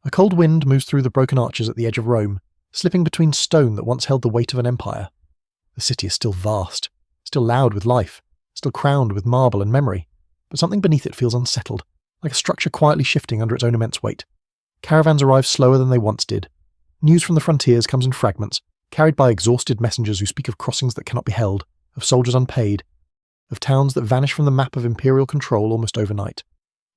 A cold wind moves through the broken arches at the edge of Rome, slipping between stone that once held the weight of an empire. The city is still vast, still loud with life, still crowned with marble and memory, but something beneath it feels unsettled, like a structure quietly shifting under its own immense weight. Caravans arrive slower than they once did. News from the frontiers comes in fragments, carried by exhausted messengers who speak of crossings that cannot be held, of soldiers unpaid, of towns that vanish from the map of imperial control almost overnight.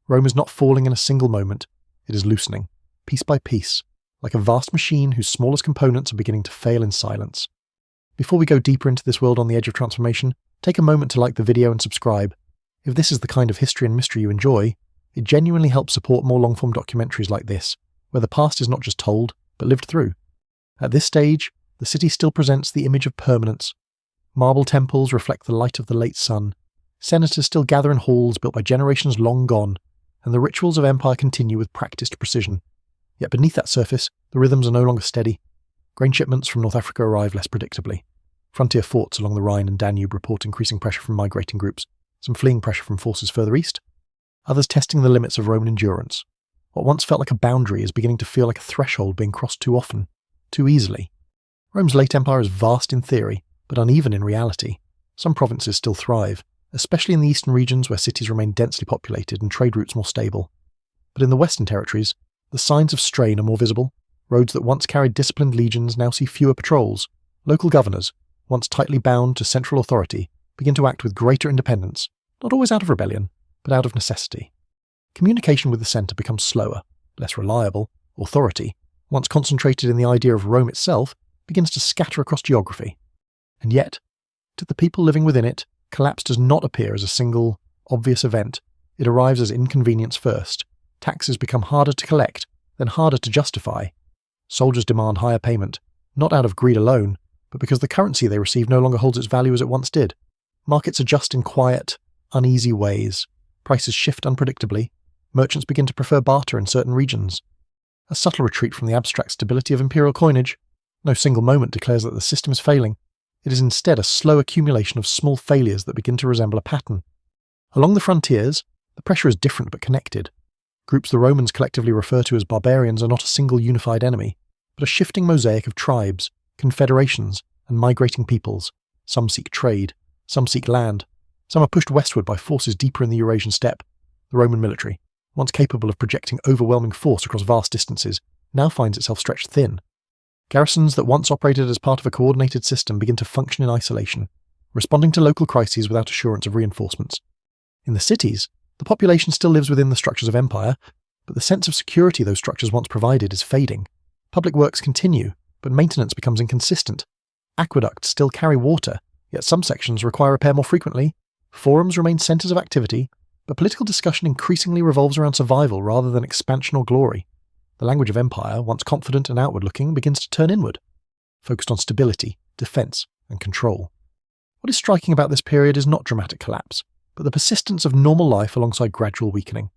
Rome is not falling in a single moment, it is loosening, piece by piece, like a vast machine whose smallest components are beginning to fail in silence. Before we go deeper into this world on the edge of transformation, take a moment to like the video and subscribe. If this is the kind of history and mystery you enjoy, it genuinely helps support more long-form documentaries like this, where the past is not just told, but lived through. At this stage, the city still presents the image of permanence. Marble temples reflect the light of the late sun. Senators still gather in halls built by generations long gone, and the rituals of empire continue with practiced precision. Yet beneath that surface, the rhythms are no longer steady. Grain shipments from North Africa arrive less predictably. Frontier forts along the Rhine and Danube report increasing pressure from migrating groups, some fleeing pressure from forces further east, others testing the limits of Roman endurance. What once felt like a boundary is beginning to feel like a threshold being crossed too often, too easily. Rome's late empire is vast in theory, but uneven in reality. Some provinces still thrive, especially in the eastern regions where cities remain densely populated and trade routes more stable. But in the western territories, the signs of strain are more visible. Roads that once carried disciplined legions now see fewer patrols. Local governors, once tightly bound to central authority, begin to act with greater independence, not always out of rebellion, but out of necessity. Communication with the centre becomes slower, less reliable. Authority, once concentrated in the idea of Rome itself, begins to scatter across geography. And yet, to the people living within it, collapse does not appear as a single, obvious event. It arrives as inconvenience first. Taxes become harder to collect, then harder to justify. Soldiers demand higher payment, not out of greed alone, but because the currency they receive no longer holds its value as it once did. Markets adjust in quiet, uneasy ways. Prices shift unpredictably. Merchants begin to prefer barter in certain regions. A subtle retreat from the abstract stability of imperial coinage. No single moment declares that the system is failing. It is instead a slow accumulation of small failures that begin to resemble a pattern. Along the frontiers, the pressure is different but connected. Groups the Romans collectively refer to as barbarians are not a single unified enemy, but a shifting mosaic of tribes, confederations, and migrating peoples. Some seek trade, some seek land, some are pushed westward by forces deeper in the Eurasian steppe. The Roman military, once capable of projecting overwhelming force across vast distances, now finds itself stretched thin. Garrisons that once operated as part of a coordinated system begin to function in isolation, responding to local crises without assurance of reinforcements. In the cities, the population still lives within the structures of empire, but the sense of security those structures once provided is fading. Public works continue, but maintenance becomes inconsistent. Aqueducts still carry water, yet some sections require repair more frequently. Forums remain centres of activity, but political discussion increasingly revolves around survival rather than expansion or glory. The language of empire, once confident and outward-looking, begins to turn inward, focused on stability, defence, and control. What is striking about this period is not dramatic collapse, but the persistence of normal life alongside gradual weakening.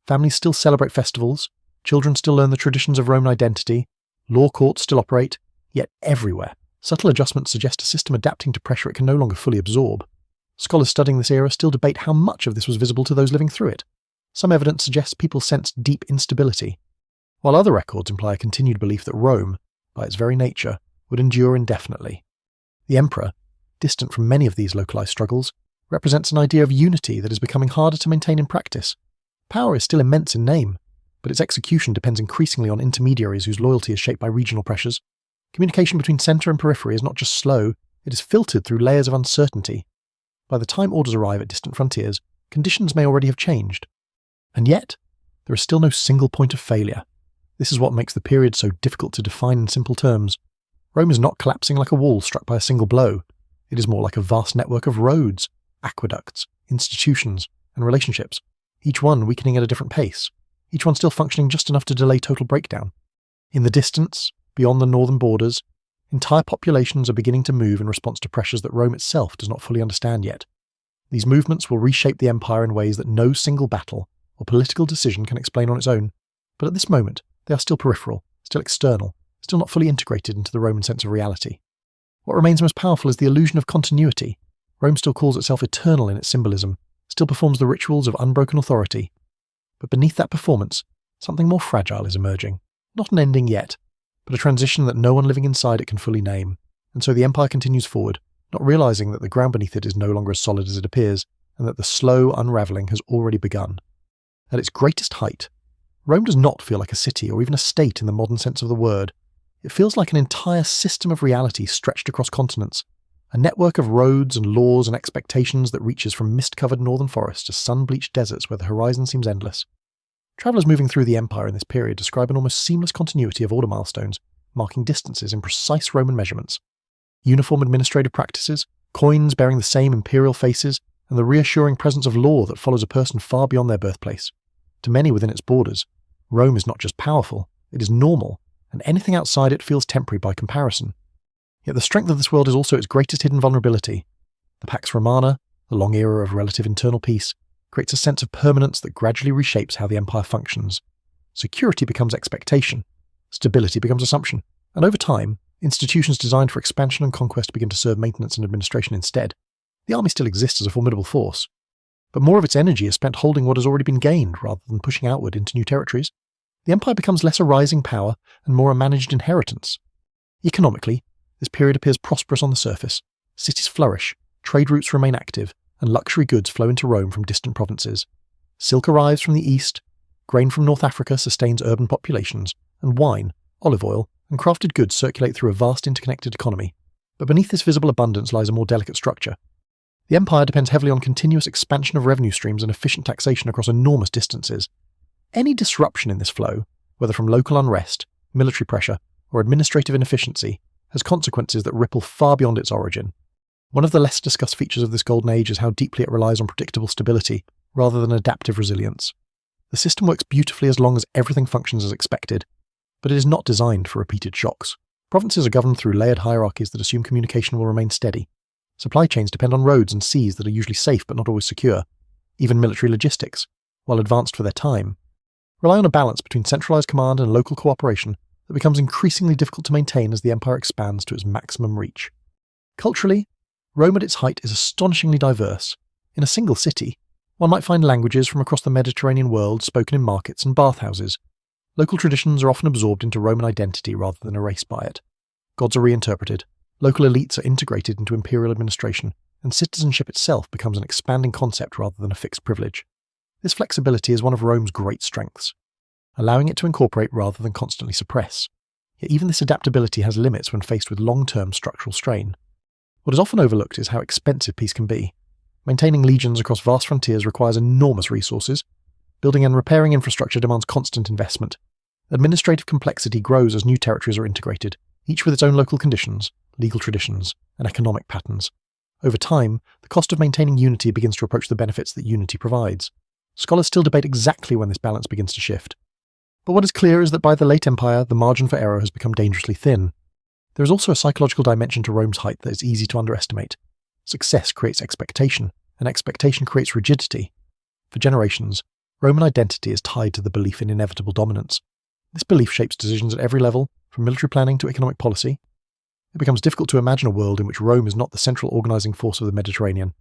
Families still celebrate festivals, children still learn the traditions of Roman identity, law courts still operate, yet everywhere, subtle adjustments suggest a system adapting to pressure it can no longer fully absorb. Scholars studying this era still debate how much of this was visible to those living through it. Some evidence suggests people sensed deep instability, while other records imply a continued belief that Rome, by its very nature, would endure indefinitely. The emperor, distant from many of these localized struggles, represents an idea of unity that is becoming harder to maintain in practice. Power is still immense in name, but its execution depends increasingly on intermediaries whose loyalty is shaped by regional pressures. Communication between centre and periphery is not just slow, it is filtered through layers of uncertainty. By the time orders arrive at distant frontiers, conditions may already have changed. And yet, there is still no single point of failure. This is what makes the period so difficult to define in simple terms. Rome is not collapsing like a wall struck by a single blow. It is more like a vast network of roads, aqueducts, institutions, and relationships, each one weakening at a different pace, each one still functioning just enough to delay total breakdown. In the distance, beyond the northern borders, entire populations are beginning to move in response to pressures that Rome itself does not fully understand yet. These movements will reshape the empire in ways that no single battle or political decision can explain on its own, but at this moment, they are still peripheral, still external, still not fully integrated into the Roman sense of reality. What remains most powerful is the illusion of continuity. Rome still calls itself eternal in its symbolism, still performs the rituals of unbroken authority. But beneath that performance, something more fragile is emerging. Not an ending yet, but a transition that no one living inside it can fully name, and so the empire continues forward, not realizing that the ground beneath it is no longer as solid as it appears, and that the slow unraveling has already begun. At its greatest height, Rome does not feel like a city or even a state in the modern sense of the word. It feels like an entire system of reality stretched across continents, a network of roads and laws and expectations that reaches from mist-covered northern forests to sun-bleached deserts where the horizon seems endless. Travellers moving through the empire in this period describe an almost seamless continuity of order milestones, marking distances in precise Roman measurements. Uniform administrative practices, coins bearing the same imperial faces, and the reassuring presence of law that follows a person far beyond their birthplace. To many within its borders, Rome is not just powerful, it is normal, and anything outside it feels temporary by comparison. Yet the strength of this world is also its greatest hidden vulnerability. The Pax Romana, the long era of relative internal peace, creates a sense of permanence that gradually reshapes how the empire functions. Security becomes expectation, stability becomes assumption, and over time, institutions designed for expansion and conquest begin to serve maintenance and administration instead. The army still exists as a formidable force, but more of its energy is spent holding what has already been gained rather than pushing outward into new territories. The empire becomes less a rising power and more a managed inheritance. Economically, this period appears prosperous on the surface. Cities flourish, trade routes remain active, and luxury goods flow into Rome from distant provinces. Silk arrives from the east, grain from North Africa sustains urban populations, and wine, olive oil, and crafted goods circulate through a vast interconnected economy. But beneath this visible abundance lies a more delicate structure. The empire depends heavily on continuous expansion of revenue streams and efficient taxation across enormous distances. Any disruption in this flow, whether from local unrest, military pressure, or administrative inefficiency, has consequences that ripple far beyond its origin. One of the less discussed features of this golden age is how deeply it relies on predictable stability, rather than adaptive resilience. The system works beautifully as long as everything functions as expected, but it is not designed for repeated shocks. Provinces are governed through layered hierarchies that assume communication will remain steady. Supply chains depend on roads and seas that are usually safe but not always secure. Even military logistics, while advanced for their time, rely on a balance between centralized command and local cooperation that becomes increasingly difficult to maintain as the empire expands to its maximum reach. Culturally, Rome at its height is astonishingly diverse. In a single city, one might find languages from across the Mediterranean world spoken in markets and bathhouses. Local traditions are often absorbed into Roman identity rather than erased by it. Gods are reinterpreted, local elites are integrated into imperial administration, and citizenship itself becomes an expanding concept rather than a fixed privilege. This flexibility is one of Rome's great strengths, allowing it to incorporate rather than constantly suppress. Yet even this adaptability has limits when faced with long-term structural strain. What is often overlooked is how expensive peace can be. Maintaining legions across vast frontiers requires enormous resources. Building and repairing infrastructure demands constant investment. Administrative complexity grows as new territories are integrated, each with its own local conditions, legal traditions, and economic patterns. Over time, the cost of maintaining unity begins to approach the benefits that unity provides. Scholars still debate exactly when this balance begins to shift. But what is clear is that by the late empire, the margin for error has become dangerously thin. There is also a psychological dimension to Rome's height that is easy to underestimate. Success creates expectation, and expectation creates rigidity. For generations, Roman identity is tied to the belief in inevitable dominance. This belief shapes decisions at every level, from military planning to economic policy. It becomes difficult to imagine a world in which Rome is not the central organizing force of the Mediterranean.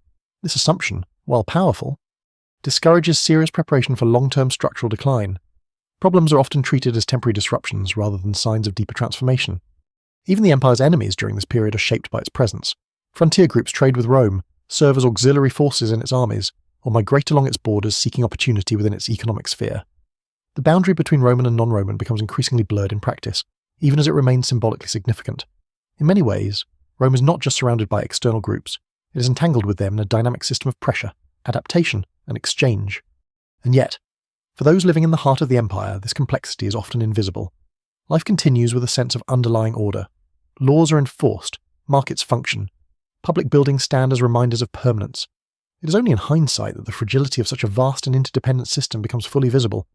This assumption, while powerful, discourages serious preparation for long-term structural decline. Problems are often treated as temporary disruptions rather than signs of deeper transformation. Even the empire's enemies during this period are shaped by its presence. Frontier groups trade with Rome, serve as auxiliary forces in its armies, or migrate along its borders seeking opportunity within its economic sphere. The boundary between Roman and non-Roman becomes increasingly blurred in practice, even as it remains symbolically significant. In many ways, Rome is not just surrounded by external groups, it is entangled with them in a dynamic system of pressure, adaptation, and exchange. And yet, for those living in the heart of the empire, this complexity is often invisible. Life continues with a sense of underlying order. Laws are enforced, markets function, public buildings stand as reminders of permanence. It is only in hindsight that the fragility of such a vast and interdependent system becomes fully visible.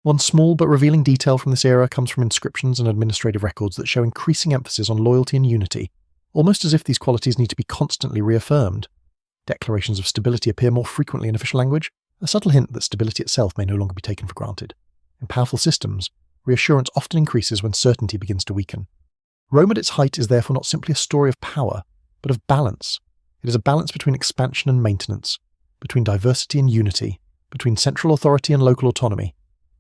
One small but revealing detail from this era comes from inscriptions and administrative records that show increasing emphasis on loyalty and unity, almost as if these qualities need to be constantly reaffirmed. Declarations of stability appear more frequently in official language, a subtle hint that stability itself may no longer be taken for granted. In powerful systems, reassurance often increases when certainty begins to weaken. Rome at its height is therefore not simply a story of power, but of balance. It is a balance between expansion and maintenance, between diversity and unity, between central authority and local autonomy.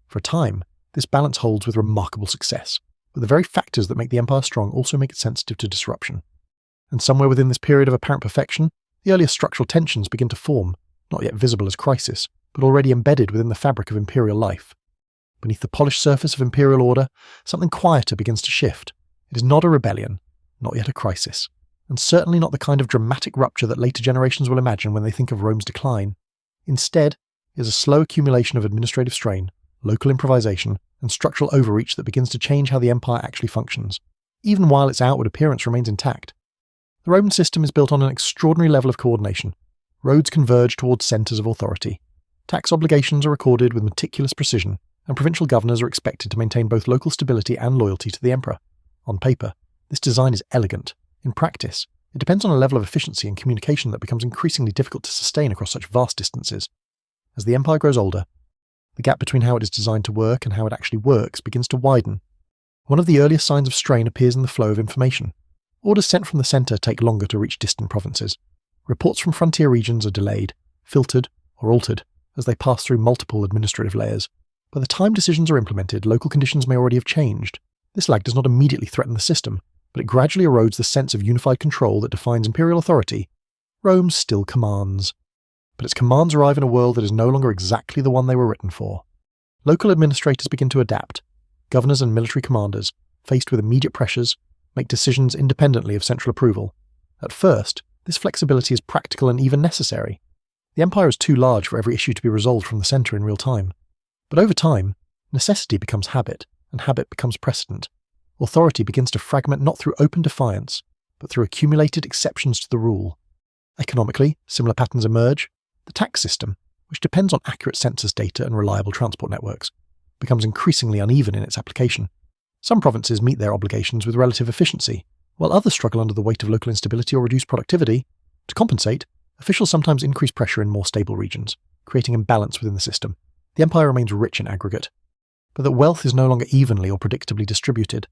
For a time, this balance holds with remarkable success, but the very factors that make the empire strong also make it sensitive to disruption. And somewhere within this period of apparent perfection, the earliest structural tensions begin to form, not yet visible as crisis, but already embedded within the fabric of imperial life. Beneath the polished surface of imperial order, something quieter begins to shift. It is not a rebellion, not yet a crisis, and certainly not the kind of dramatic rupture that later generations will imagine when they think of Rome's decline. Instead, it is a slow accumulation of administrative strain, local improvisation, and structural overreach that begins to change how the empire actually functions, even while its outward appearance remains intact. The Roman system is built on an extraordinary level of coordination. Roads converge towards centres of authority. Tax obligations are recorded with meticulous precision, and provincial governors are expected to maintain both local stability and loyalty to the emperor. On paper, this design is elegant. In practice, it depends on a level of efficiency and communication that becomes increasingly difficult to sustain across such vast distances. As the empire grows older, the gap between how it is designed to work and how it actually works begins to widen. One of the earliest signs of strain appears in the flow of information. Orders sent from the centre take longer to reach distant provinces. Reports from frontier regions are delayed, filtered, or altered as they pass through multiple administrative layers. By the time decisions are implemented, local conditions may already have changed. This lag does not immediately threaten the system, but it gradually erodes the sense of unified control that defines imperial authority. Rome still commands, but its commands arrive in a world that is no longer exactly the one they were written for. Local administrators begin to adapt. Governors and military commanders, faced with immediate pressures, make decisions independently of central approval. At first, this flexibility is practical and even necessary. The empire is too large for every issue to be resolved from the centre in real time. But over time, necessity becomes habit, and habit becomes precedent. Authority begins to fragment not through open defiance, but through accumulated exceptions to the rule. Economically, similar patterns emerge. The tax system, which depends on accurate census data and reliable transport networks, becomes increasingly uneven in its application. Some provinces meet their obligations with relative efficiency, while others struggle under the weight of local instability or reduced productivity. To compensate, officials sometimes increase pressure in more stable regions, creating imbalance within the system. The empire remains rich in aggregate, but that wealth is no longer evenly or predictably distributed.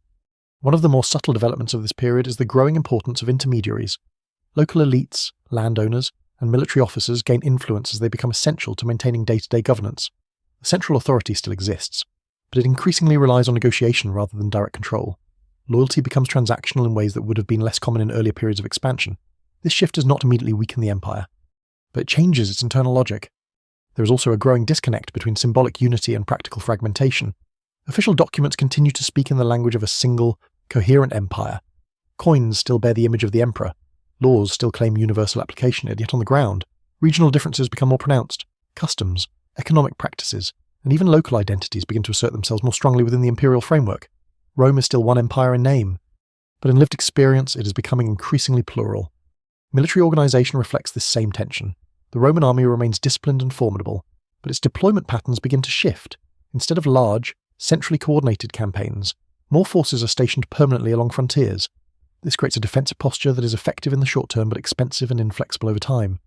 One of the more subtle developments of this period is the growing importance of intermediaries. Local elites, landowners, and military officers gain influence as they become essential to maintaining day-to-day governance. The central authority still exists, but it increasingly relies on negotiation rather than direct control. Loyalty becomes transactional in ways that would have been less common in earlier periods of expansion. This shift does not immediately weaken the empire, but it changes its internal logic. There is also a growing disconnect between symbolic unity and practical fragmentation. Official documents continue to speak in the language of a single, coherent empire. Coins still bear the image of the emperor. Laws still claim universal application, yet on the ground, regional differences become more pronounced. Customs, economic practices, and even local identities begin to assert themselves more strongly within the imperial framework. Rome is still one empire in name, but in lived experience it is becoming increasingly plural. Military organization reflects this same tension. The Roman army remains disciplined and formidable, but its deployment patterns begin to shift. Instead of large, centrally coordinated campaigns, more forces are stationed permanently along frontiers. This creates a defensive posture that is effective in the short term but expensive and inflexible over time.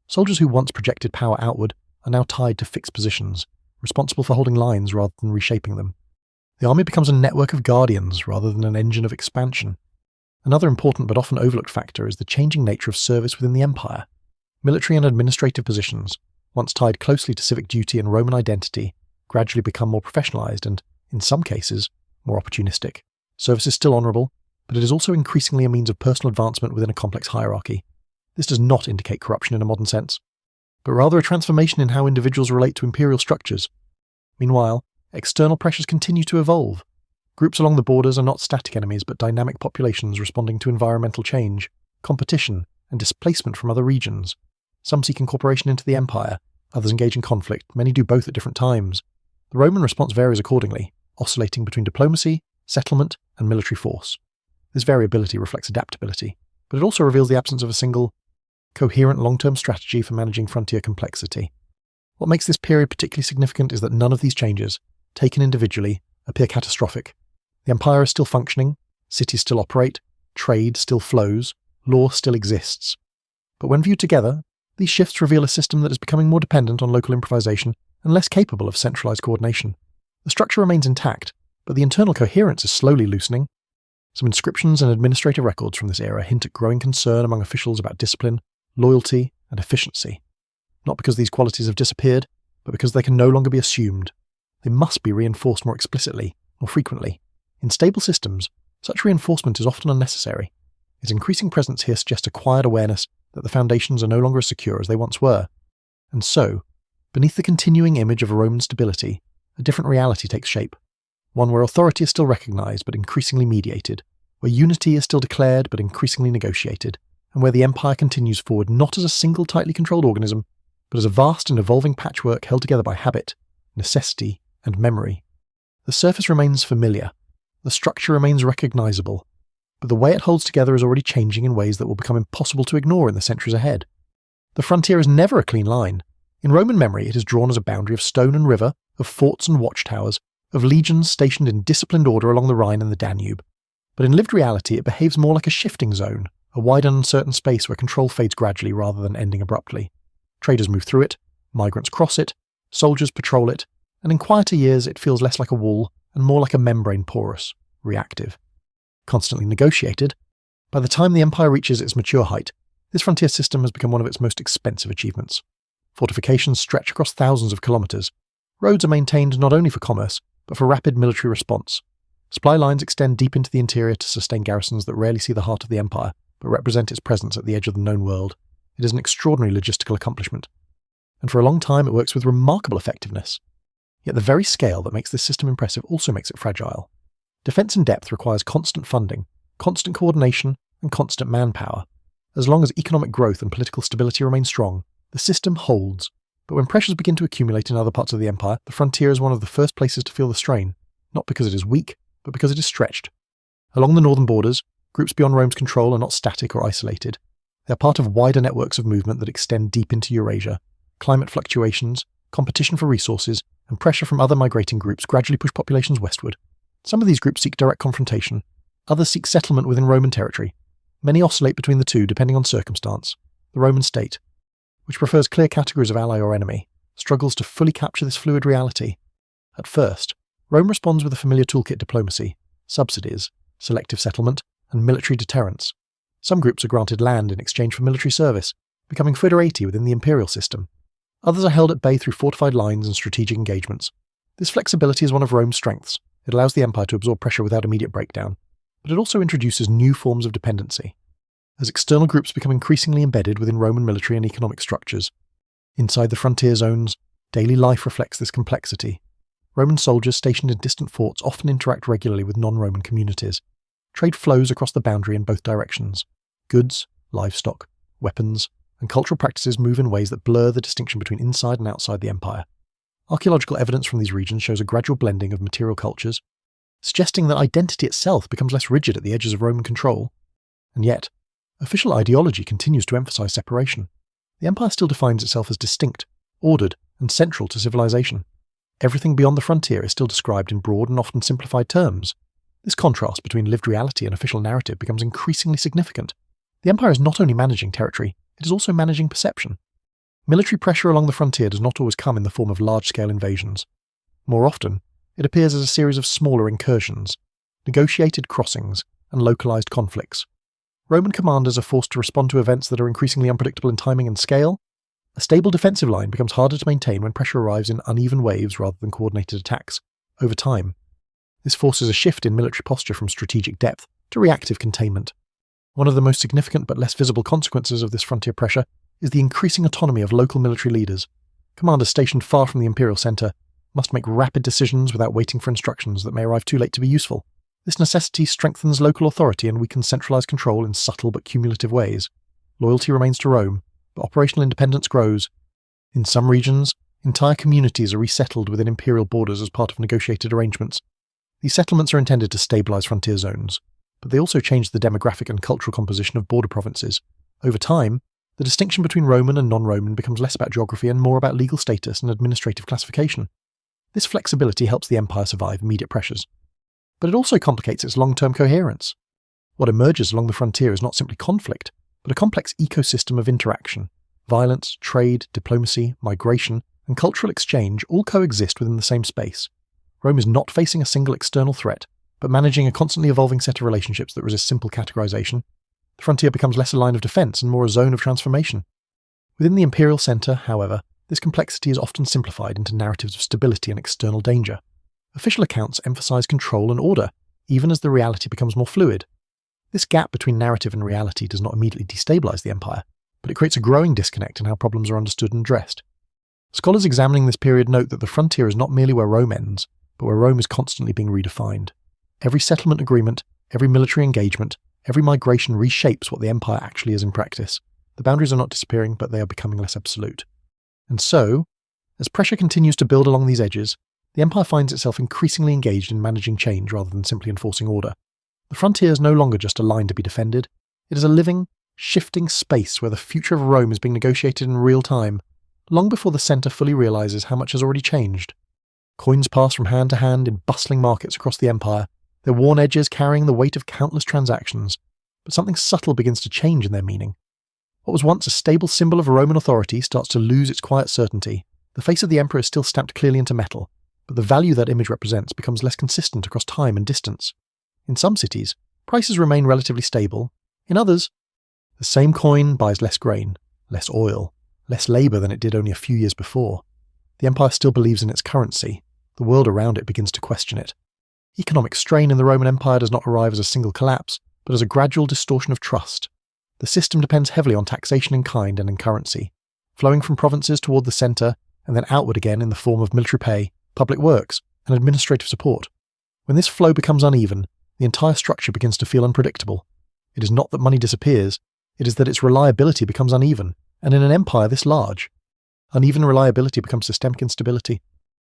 Soldiers who once projected power outward are now tied to fixed positions, responsible for holding lines rather than reshaping them. The army becomes a network of guardians rather than an engine of expansion. Another important but often overlooked factor is the changing nature of service within the empire. Military and administrative positions, once tied closely to civic duty and Roman identity, gradually become more professionalized and, in some cases, more opportunistic. Service is still honorable, but it is also increasingly a means of personal advancement within a complex hierarchy. This does not indicate corruption in a modern sense, but rather a transformation in how individuals relate to imperial structures. Meanwhile, external pressures continue to evolve. Groups along the borders are not static enemies but dynamic populations responding to environmental change, competition, and displacement from other regions. Some seek incorporation into the empire, others engage in conflict, many do both at different times. The Roman response varies accordingly, oscillating between diplomacy, settlement, and military force. This variability reflects adaptability, but it also reveals the absence of a single, coherent long-term strategy for managing frontier complexity. What makes this period particularly significant is that none of these changes, taken individually, appear catastrophic. The empire is still functioning, cities still operate, trade still flows, law still exists. But when viewed together, these shifts reveal a system that is becoming more dependent on local improvisation and less capable of centralized coordination. The structure remains intact, but the internal coherence is slowly loosening. Some inscriptions and administrative records from this era hint at growing concern among officials about discipline, loyalty, and efficiency. Not because these qualities have disappeared, but because they can no longer be assumed. They must be reinforced more explicitly, more frequently. In stable systems, such reinforcement is often unnecessary. Its increasing presence here suggests a quiet awareness that the foundations are no longer as secure as they once were. And so, beneath the continuing image of Roman stability, a different reality takes shape. One where authority is still recognized but increasingly mediated, where unity is still declared but increasingly negotiated, and where the empire continues forward not as a single tightly controlled organism, but as a vast and evolving patchwork held together by habit, necessity, and memory. The surface remains familiar, the structure remains recognizable, but the way it holds together is already changing in ways that will become impossible to ignore in the centuries ahead. The frontier is never a clean line. In Roman memory, it is drawn as a boundary of stone and river, of forts and watchtowers, of legions stationed in disciplined order along the Rhine and the Danube. But in lived reality, it behaves more like a shifting zone, a wide and uncertain space where control fades gradually rather than ending abruptly. Traders move through it, migrants cross it, soldiers patrol it, and in quieter years it feels less like a wall and more like a membrane, porous, reactive. Constantly negotiated, by the time the empire reaches its mature height, this frontier system has become one of its most expensive achievements. Fortifications stretch across thousands of kilometres. Roads are maintained not only for commerce, but for rapid military response. Supply lines extend deep into the interior to sustain garrisons that rarely see the heart of the empire, but represent its presence at the edge of the known world. It is an extraordinary logistical accomplishment. And for a long time it works with remarkable effectiveness. Yet the very scale that makes this system impressive also makes it fragile. Defence in depth requires constant funding, constant coordination, and constant manpower. As long as economic growth and political stability remain strong, the system holds. But when pressures begin to accumulate in other parts of the empire, the frontier is one of the first places to feel the strain, not because it is weak, but because it is stretched. Along the northern borders, groups beyond Rome's control are not static or isolated. They are part of wider networks of movement that extend deep into Eurasia. Climate fluctuations, competition for resources, and pressure from other migrating groups gradually push populations westward. Some of these groups seek direct confrontation, others seek settlement within Roman territory. Many oscillate between the two depending on circumstance. The Roman state, which prefers clear categories of ally or enemy, struggles to fully capture this fluid reality. At first, Rome responds with a familiar toolkit diplomacy, subsidies, selective settlement, and military deterrence. Some groups are granted land in exchange for military service, becoming foederati within the imperial system. Others are held at bay through fortified lines and strategic engagements. This flexibility is one of Rome's strengths. It allows the empire to absorb pressure without immediate breakdown, but it also introduces new forms of dependency. As external groups become increasingly embedded within Roman military and economic structures, inside the frontier zones, daily life reflects this complexity. Roman soldiers stationed in distant forts often interact regularly with non-Roman communities. Trade flows across the boundary in both directions. Goods, livestock, weapons, and cultural practices move in ways that blur the distinction between inside and outside the empire. Archaeological evidence from these regions shows a gradual blending of material cultures, suggesting that identity itself becomes less rigid at the edges of Roman control. And yet, official ideology continues to emphasize separation. The empire still defines itself as distinct, ordered, and central to civilization. Everything beyond the frontier is still described in broad and often simplified terms. This contrast between lived reality and official narrative becomes increasingly significant. The empire is not only managing territory, it is also managing perception. Military pressure along the frontier does not always come in the form of large-scale invasions. More often, it appears as a series of smaller incursions, negotiated crossings, and localized conflicts. Roman commanders are forced to respond to events that are increasingly unpredictable in timing and scale. A stable defensive line becomes harder to maintain when pressure arrives in uneven waves rather than coordinated attacks, over time. This forces a shift in military posture from strategic depth to reactive containment. One of the most significant but less visible consequences of this frontier pressure is the increasing autonomy of local military leaders. Commanders stationed far from the imperial centre must make rapid decisions without waiting for instructions that may arrive too late to be useful. This necessity strengthens local authority and weakens centralised control in subtle but cumulative ways. Loyalty remains to Rome, but operational independence grows. In some regions, entire communities are resettled within imperial borders as part of negotiated arrangements. These settlements are intended to stabilise frontier zones, but they also change the demographic and cultural composition of border provinces. Over time, the distinction between Roman and non-Roman becomes less about geography and more about legal status and administrative classification. This flexibility helps the empire survive immediate pressures, but it also complicates its long-term coherence. What emerges along the frontier is not simply conflict, but a complex ecosystem of interaction. Violence, trade, diplomacy, migration, and cultural exchange all coexist within the same space. Rome is not facing a single external threat, but managing a constantly evolving set of relationships that resist simple categorization. The frontier becomes less a line of defense and more a zone of transformation. Within the imperial center, however, This complexity is often simplified into narratives of stability and external danger. Official accounts emphasize control and order, even as the reality becomes more fluid. This gap between narrative and reality does not immediately destabilize the empire, but it creates a growing disconnect in how problems are understood and addressed. Scholars examining this period note that the frontier is not merely where Rome ends, but where Rome is constantly being redefined. Every settlement agreement, every military engagement, every migration reshapes what the empire actually is in practice. The boundaries are not disappearing, but they are becoming less absolute. And so, as pressure continues to build along these edges, the empire finds itself increasingly engaged in managing change rather than simply enforcing order. The frontier is no longer just a line to be defended. It is a living, shifting space where the future of Rome is being negotiated in real time, long before the centre fully realises how much has already changed. Coins pass from hand to hand in bustling markets across the empire, their worn edges carrying the weight of countless transactions, but something subtle begins to change in their meaning. What was once a stable symbol of Roman authority starts to lose its quiet certainty. The face of the emperor is still stamped clearly into metal, but the value that image represents becomes less consistent across time and distance. In some cities, prices remain relatively stable. In others, the same coin buys less grain, less oil, less labour than it did only a few years before. The empire still believes in its currency. The world around it begins to question it. Economic strain in the Roman Empire does not arrive as a single collapse, but as a gradual distortion of trust. The system depends heavily on taxation in kind and in currency, flowing from provinces toward the centre and then outward again in the form of military pay, public works, and administrative support. When this flow becomes uneven, the entire structure begins to feel unpredictable. It is not that money disappears, it is that its reliability becomes uneven, and in an empire this large, uneven reliability becomes systemic instability.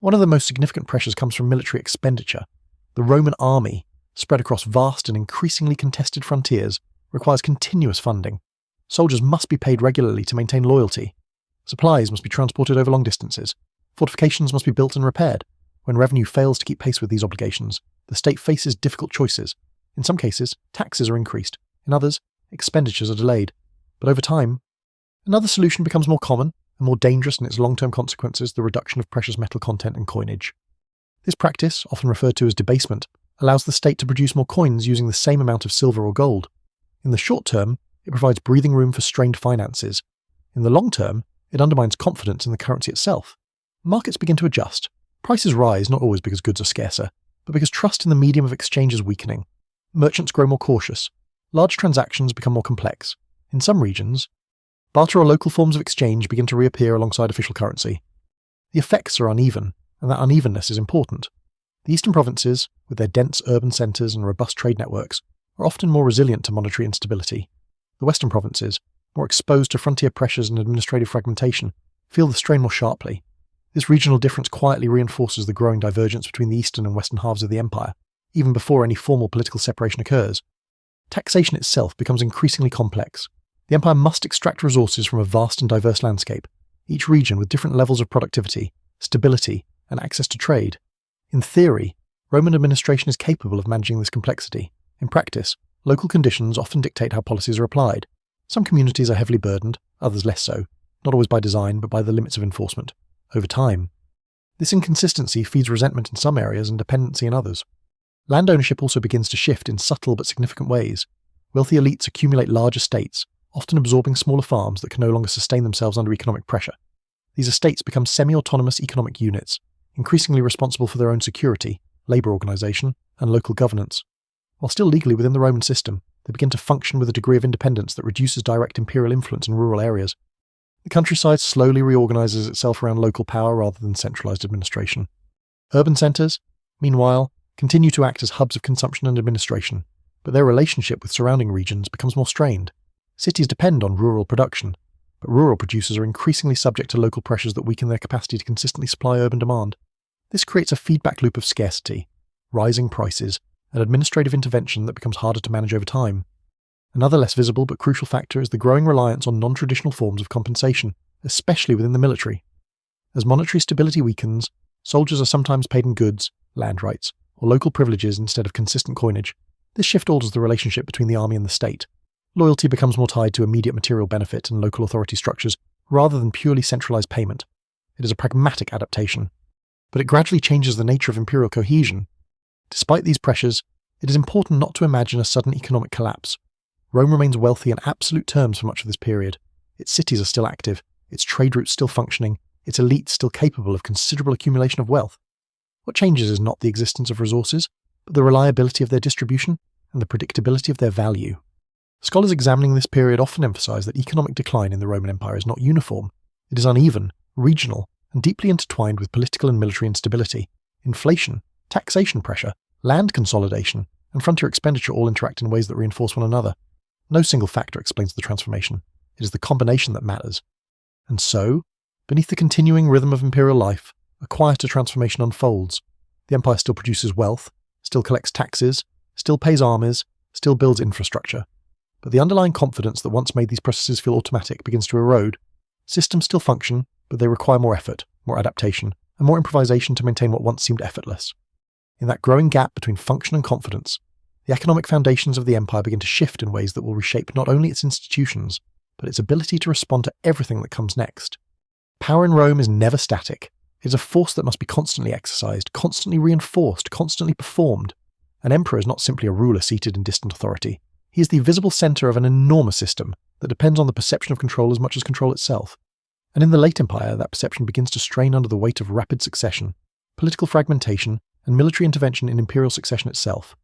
One of the most significant pressures comes from military expenditure. The Roman army, spread across vast and increasingly contested frontiers, requires continuous funding. Soldiers must be paid regularly to maintain loyalty. Supplies must be transported over long distances. Fortifications must be built and repaired. When revenue fails to keep pace with these obligations, the state faces difficult choices. In some cases, taxes are increased. In others, expenditures are delayed. But over time, another solution becomes more common and more dangerous in its long-term consequences: the reduction of precious metal content in coinage. This practice, often referred to as debasement, allows the state to produce more coins using the same amount of silver or gold. In the short term, it provides breathing room for strained finances. In the long term, it undermines confidence in the currency itself. Markets begin to adjust. Prices rise not always because goods are scarcer, but because trust in the medium of exchange is weakening. Merchants grow more cautious. Large transactions become more complex. In some regions, barter or local forms of exchange begin to reappear alongside official currency. The effects are uneven, and that unevenness is important. The eastern provinces, with their dense urban centres and robust trade networks, are often more resilient to monetary instability. The western provinces, more exposed to frontier pressures and administrative fragmentation, feel the strain more sharply. This regional difference quietly reinforces the growing divergence between the eastern and western halves of the empire, even before any formal political separation occurs. Taxation itself becomes increasingly complex. The empire must extract resources from a vast and diverse landscape, each region with different levels of productivity, stability, and access to trade. In theory, Roman administration is capable of managing this complexity. In practice, local conditions often dictate how policies are applied. Some communities are heavily burdened, others less so, not always by design but by the limits of enforcement. Over time, this inconsistency feeds resentment in some areas and dependency in others. Land ownership also begins to shift in subtle but significant ways. Wealthy elites accumulate large estates, often absorbing smaller farms that can no longer sustain themselves under economic pressure. These estates become semi-autonomous economic units, increasingly responsible for their own security, labour organisation, and local governance. While still legally within the Roman system, they begin to function with a degree of independence that reduces direct imperial influence in rural areas. The countryside slowly reorganises itself around local power rather than centralised administration. Urban centres, meanwhile, continue to act as hubs of consumption and administration, but their relationship with surrounding regions becomes more strained. Cities depend on rural production, but rural producers are increasingly subject to local pressures that weaken their capacity to consistently supply urban demand. This creates a feedback loop of scarcity, rising prices, and administrative intervention that becomes harder to manage over time. Another less visible but crucial factor is the growing reliance on non-traditional forms of compensation, especially within the military. As monetary stability weakens, soldiers are sometimes paid in goods, land rights, or local privileges instead of consistent coinage. This shift alters the relationship between the army and the state. Loyalty becomes more tied to immediate material benefit and local authority structures rather than purely centralised payment. It is a pragmatic adaptation, but it gradually changes the nature of imperial cohesion. Despite these pressures, it is important not to imagine a sudden economic collapse. Rome remains wealthy in absolute terms for much of this period. Its cities are still active, its trade routes still functioning, its elites still capable of considerable accumulation of wealth. What changes is not the existence of resources, but the reliability of their distribution and the predictability of their value. Scholars examining this period often emphasize that economic decline in the Roman Empire is not uniform. It is uneven, regional, and deeply intertwined with political and military instability, inflation, taxation pressure, land consolidation, and frontier expenditure all interact in ways that reinforce one another. No single factor explains the transformation. It is the combination that matters. And so, beneath the continuing rhythm of imperial life, a quieter transformation unfolds. The empire still produces wealth, still collects taxes, still pays armies, still builds infrastructure. But the underlying confidence that once made these processes feel automatic begins to erode. Systems still function, but they require more effort, more adaptation, and more improvisation to maintain what once seemed effortless. In that growing gap between function and confidence, the economic foundations of the empire begin to shift in ways that will reshape not only its institutions, but its ability to respond to everything that comes next. Power in Rome is never static. It is a force that must be constantly exercised, constantly reinforced, constantly performed. An emperor is not simply a ruler seated in distant authority. He is the visible centre of an enormous system that depends on the perception of control as much as control itself. And in the late empire, that perception begins to strain under the weight of rapid succession, political fragmentation, and military intervention in imperial succession itself.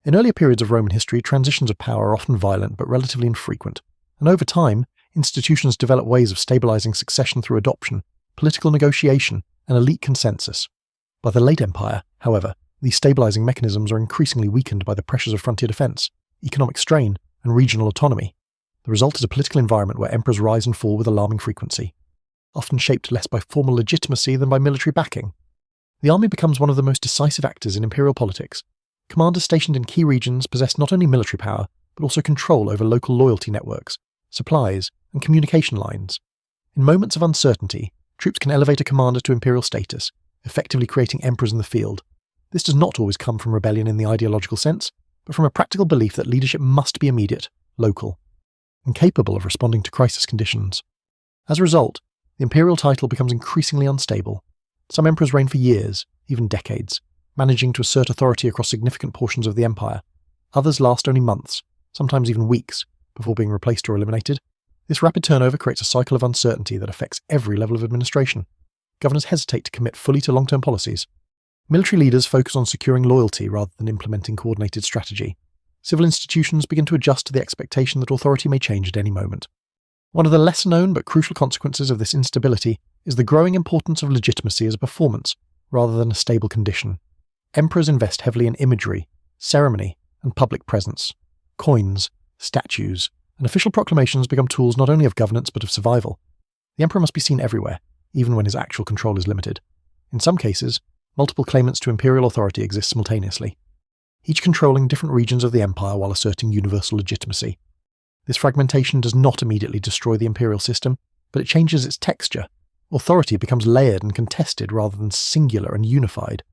In earlier periods of Roman history, transitions of power are often violent but relatively infrequent, and over time, institutions develop ways of stabilizing succession through adoption, political negotiation, and elite consensus. By the late empire, however, these stabilizing mechanisms are increasingly weakened by the pressures of frontier defense, economic strain, and regional autonomy. The result is a political environment where emperors rise and fall with alarming frequency, often shaped less by formal legitimacy than by military backing. The army becomes one of the most decisive actors in imperial politics. Commanders stationed in key regions possess not only military power, but also control over local loyalty networks, supplies, and communication lines. In moments of uncertainty, troops can elevate a commander to imperial status, effectively creating emperors in the field. This does not always come from rebellion in the ideological sense, but from a practical belief that leadership must be immediate, local, and capable of responding to crisis conditions. As a result, the imperial title becomes increasingly unstable. Some emperors reign for years, even decades, managing to assert authority across significant portions of the empire. Others last only months, sometimes even weeks, before being replaced or eliminated. This rapid turnover creates a cycle of uncertainty that affects every level of administration. Governors hesitate to commit fully to long-term policies. Military leaders focus on securing loyalty rather than implementing coordinated strategy. Civil institutions begin to adjust to the expectation that authority may change at any moment. One of the lesser-known but crucial consequences of this instability is the growing importance of legitimacy as a performance, rather than a stable condition. Emperors invest heavily in imagery, ceremony, and public presence. Coins, statues, and official proclamations become tools not only of governance but of survival. The emperor must be seen everywhere, even when his actual control is limited. In some cases, multiple claimants to imperial authority exist simultaneously, each controlling different regions of the empire while asserting universal legitimacy. This fragmentation does not immediately destroy the imperial system, but it changes its texture. Authority becomes layered and contested rather than singular and unified.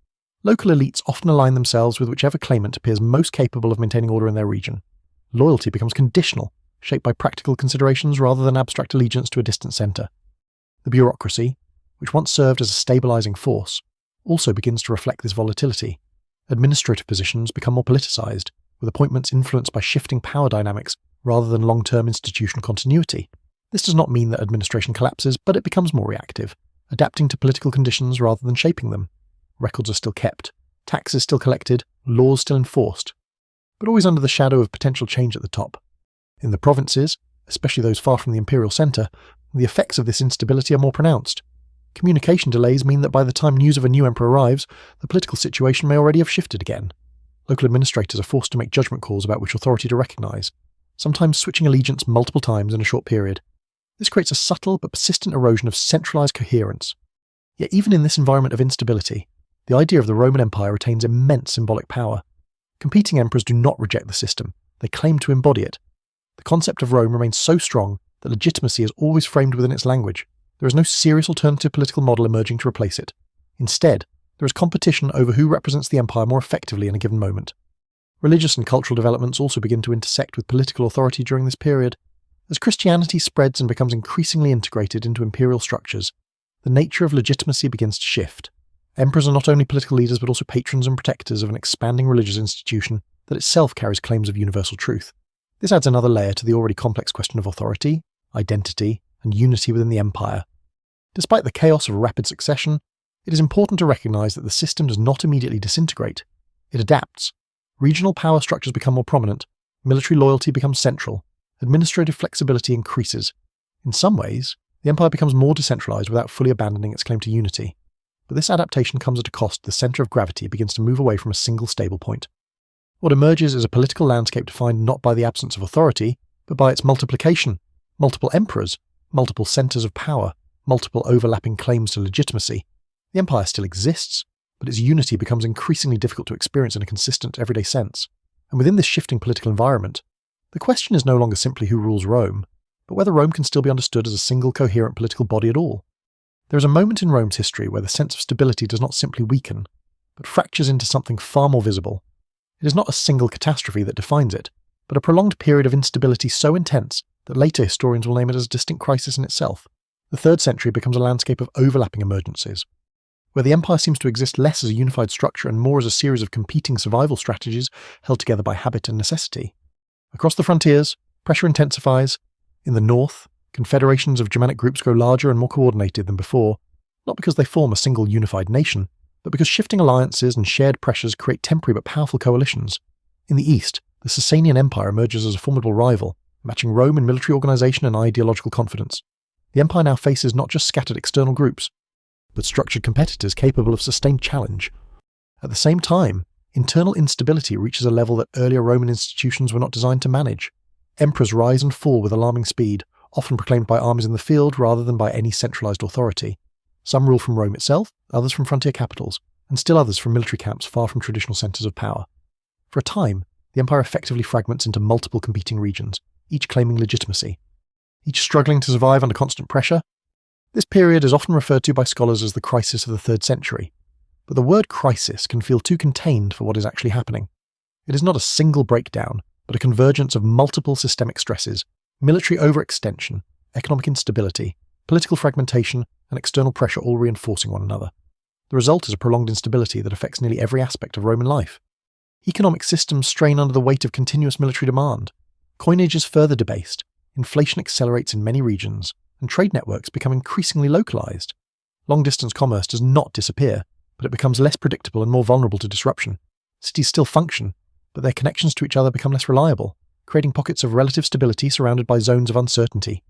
Local elites often align themselves with whichever claimant appears most capable of maintaining order in their region. Loyalty becomes conditional, shaped by practical considerations rather than abstract allegiance to a distant centre. The bureaucracy, which once served as a stabilizing force, also begins to reflect this volatility. Administrative positions become more politicized, with appointments influenced by shifting power dynamics rather than long-term institutional continuity. This does not mean that administration collapses, but it becomes more reactive, adapting to political conditions rather than shaping them. Records are still kept, taxes still collected, laws still enforced, but always under the shadow of potential change at the top. In the provinces, especially those far from the imperial centre, the effects of this instability are more pronounced. Communication delays mean that by the time news of a new emperor arrives, the political situation may already have shifted again. Local administrators are forced to make judgment calls about which authority to recognise, sometimes switching allegiance multiple times in a short period. This creates a subtle but persistent erosion of centralised coherence. Yet even in this environment of instability, the idea of the Roman Empire retains immense symbolic power. Competing emperors do not reject the system, they claim to embody it. The concept of Rome remains so strong that legitimacy is always framed within its language. There is no serious alternative political model emerging to replace it. Instead, there is competition over who represents the empire more effectively in a given moment. Religious and cultural developments also begin to intersect with political authority during this period. As Christianity spreads and becomes increasingly integrated into imperial structures, the nature of legitimacy begins to shift. Emperors are not only political leaders but also patrons and protectors of an expanding religious institution that itself carries claims of universal truth. This adds another layer to the already complex question of authority, identity, and unity within the empire. Despite the chaos of a rapid succession, it is important to recognize that the system does not immediately disintegrate. It adapts. Regional power structures become more prominent, military loyalty becomes central, administrative flexibility increases. In some ways, the empire becomes more decentralized without fully abandoning its claim to unity. But this adaptation comes at a cost. The center of gravity begins to move away from a single stable point. What emerges is a political landscape defined not by the absence of authority, but by its multiplication, multiple emperors, multiple centers of power, multiple overlapping claims to legitimacy. The empire still exists, but its unity becomes increasingly difficult to experience in a consistent, everyday sense. And within this shifting political environment, the question is no longer simply who rules Rome, but whether Rome can still be understood as a single coherent political body at all. There is a moment in Rome's history where the sense of stability does not simply weaken, but fractures into something far more visible. It is not a single catastrophe that defines it, but a prolonged period of instability so intense that later historians will name it as a distinct crisis in itself. The 3rd century becomes a landscape of overlapping emergencies, where the empire seems to exist less as a unified structure and more as a series of competing survival strategies held together by habit and necessity. Across the frontiers, pressure intensifies. In the north, confederations of Germanic groups grow larger and more coordinated than before, not because they form a single unified nation, but because shifting alliances and shared pressures create temporary but powerful coalitions. In the east, the Sasanian Empire emerges as a formidable rival, matching Rome in military organization and ideological confidence. The empire now faces not just scattered external groups, but structured competitors capable of sustained challenge. At the same time, internal instability reaches a level that earlier Roman institutions were not designed to manage. Emperors rise and fall with alarming speed, often proclaimed by armies in the field rather than by any centralized authority. Some rule from Rome itself, others from frontier capitals, and still others from military camps far from traditional centers of power. For a time, the empire effectively fragments into multiple competing regions, each claiming legitimacy, each struggling to survive under constant pressure. This period is often referred to by scholars as the crisis of the 3rd century, but the word crisis can feel too contained for what is actually happening. It is not a single breakdown, but a convergence of multiple systemic stresses: military overextension, economic instability, political fragmentation, and external pressure all reinforcing one another. The result is a prolonged instability that affects nearly every aspect of Roman life. Economic systems strain under the weight of continuous military demand. Coinage is further debased, inflation accelerates in many regions, and trade networks become increasingly localized. Long-distance commerce does not disappear, but it becomes less predictable and more vulnerable to disruption. Cities still function, but their connections to each other become less reliable, creating pockets of relative stability surrounded by zones of uncertainty.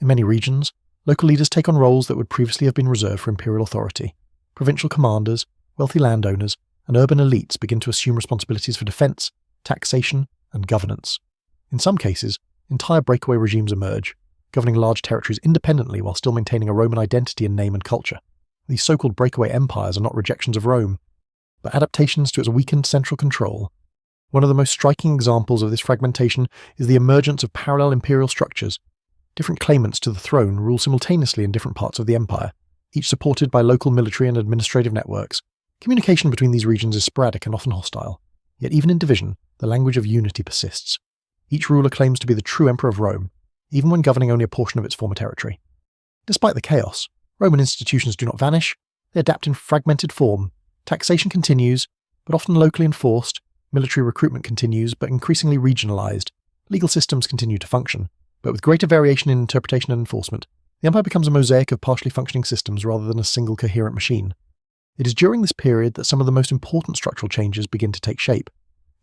In many regions, local leaders take on roles that would previously have been reserved for imperial authority. Provincial commanders, wealthy landowners, and urban elites begin to assume responsibilities for defense, taxation, and governance. In some cases, entire breakaway regimes emerge, governing large territories independently while still maintaining a Roman identity in name and culture. These so-called breakaway empires are not rejections of Rome, but adaptations to its weakened central control. One of the most striking examples of this fragmentation is the emergence of parallel imperial structures. Different claimants to the throne rule simultaneously in different parts of the empire, each supported by local military and administrative networks. Communication between these regions is sporadic and often hostile, yet even in division, the language of unity persists. Each ruler claims to be the true emperor of Rome, even when governing only a portion of its former territory. Despite the chaos, Roman institutions do not vanish, they adapt in fragmented form. Taxation continues, but often locally enforced. Military recruitment continues, but increasingly regionalized. Legal systems continue to function, but with greater variation in interpretation and enforcement. The empire becomes a mosaic of partially functioning systems rather than a single coherent machine. It is during this period that some of the most important structural changes begin to take shape.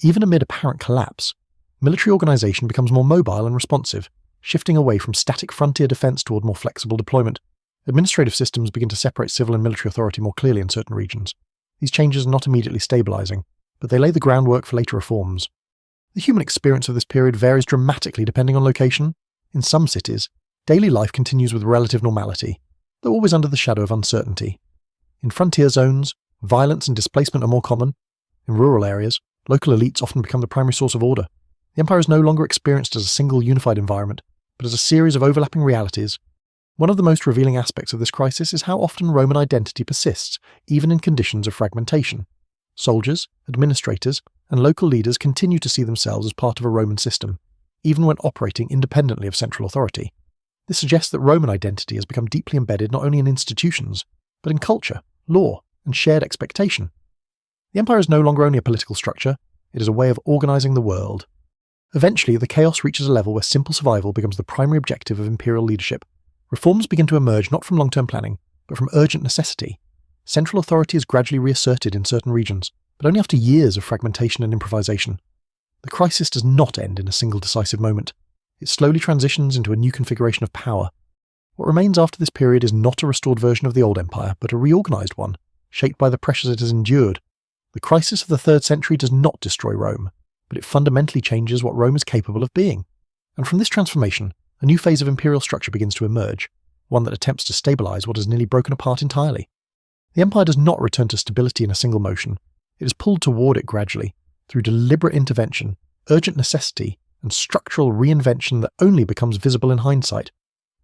Even amid apparent collapse, military organization becomes more mobile and responsive, shifting away from static frontier defense toward more flexible deployment. Administrative systems begin to separate civil and military authority more clearly in certain regions. These changes are not immediately stabilizing, but they lay the groundwork for later reforms. The human experience of this period varies dramatically depending on location. In some cities, daily life continues with relative normality, though always under the shadow of uncertainty. In frontier zones, violence and displacement are more common. In rural areas, local elites often become the primary source of order. The empire is no longer experienced as a single unified environment, but as a series of overlapping realities. One of the most revealing aspects of this crisis is how often Roman identity persists, even in conditions of fragmentation. Soldiers, administrators, and local leaders continue to see themselves as part of a Roman system, even when operating independently of central authority. This suggests that Roman identity has become deeply embedded not only in institutions, but in culture, law, and shared expectation. The empire is no longer only a political structure, it is a way of organizing the world. Eventually, the chaos reaches a level where simple survival becomes the primary objective of imperial leadership. Reforms begin to emerge not from long-term planning, but from urgent necessity. Central authority is gradually reasserted in certain regions, but only after years of fragmentation and improvisation. The crisis does not end in a single decisive moment. It slowly transitions into a new configuration of power. What remains after this period is not a restored version of the old empire, but a reorganized one, shaped by the pressures it has endured. The crisis of the 3rd century does not destroy Rome, but it fundamentally changes what Rome is capable of being. And from this transformation, a new phase of imperial structure begins to emerge, one that attempts to stabilize what has nearly broken apart entirely. The empire does not return to stability in a single motion. It is pulled toward it gradually, through deliberate intervention, urgent necessity, and structural reinvention that only becomes visible in hindsight.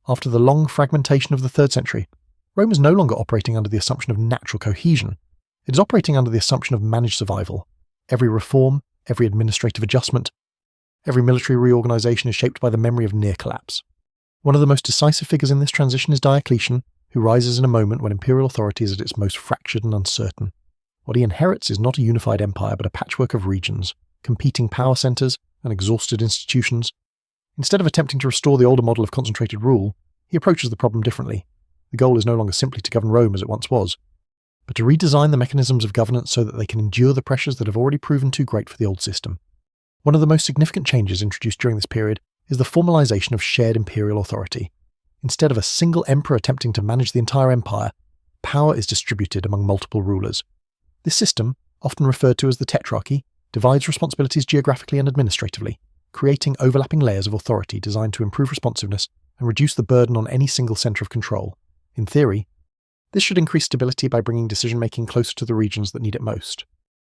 After the long fragmentation of the 3rd century, Rome is no longer operating under the assumption of natural cohesion. It is operating under the assumption of managed survival. Every reform, every administrative adjustment, every military reorganization is shaped by the memory of near collapse. One of the most decisive figures in this transition is Diocletian, who rises in a moment when imperial authority is at its most fractured and uncertain. What he inherits is not a unified empire, but a patchwork of regions, competing power centers, and exhausted institutions. Instead of attempting to restore the older model of concentrated rule, he approaches the problem differently. The goal is no longer simply to govern Rome as it once was, but to redesign the mechanisms of governance so that they can endure the pressures that have already proven too great for the old system. One of the most significant changes introduced during this period is the formalization of shared imperial authority. Instead of a single emperor attempting to manage the entire empire, power is distributed among multiple rulers. This system, often referred to as the tetrarchy, divides responsibilities geographically and administratively, creating overlapping layers of authority designed to improve responsiveness and reduce the burden on any single center of control. In theory, this should increase stability by bringing decision-making closer to the regions that need it most.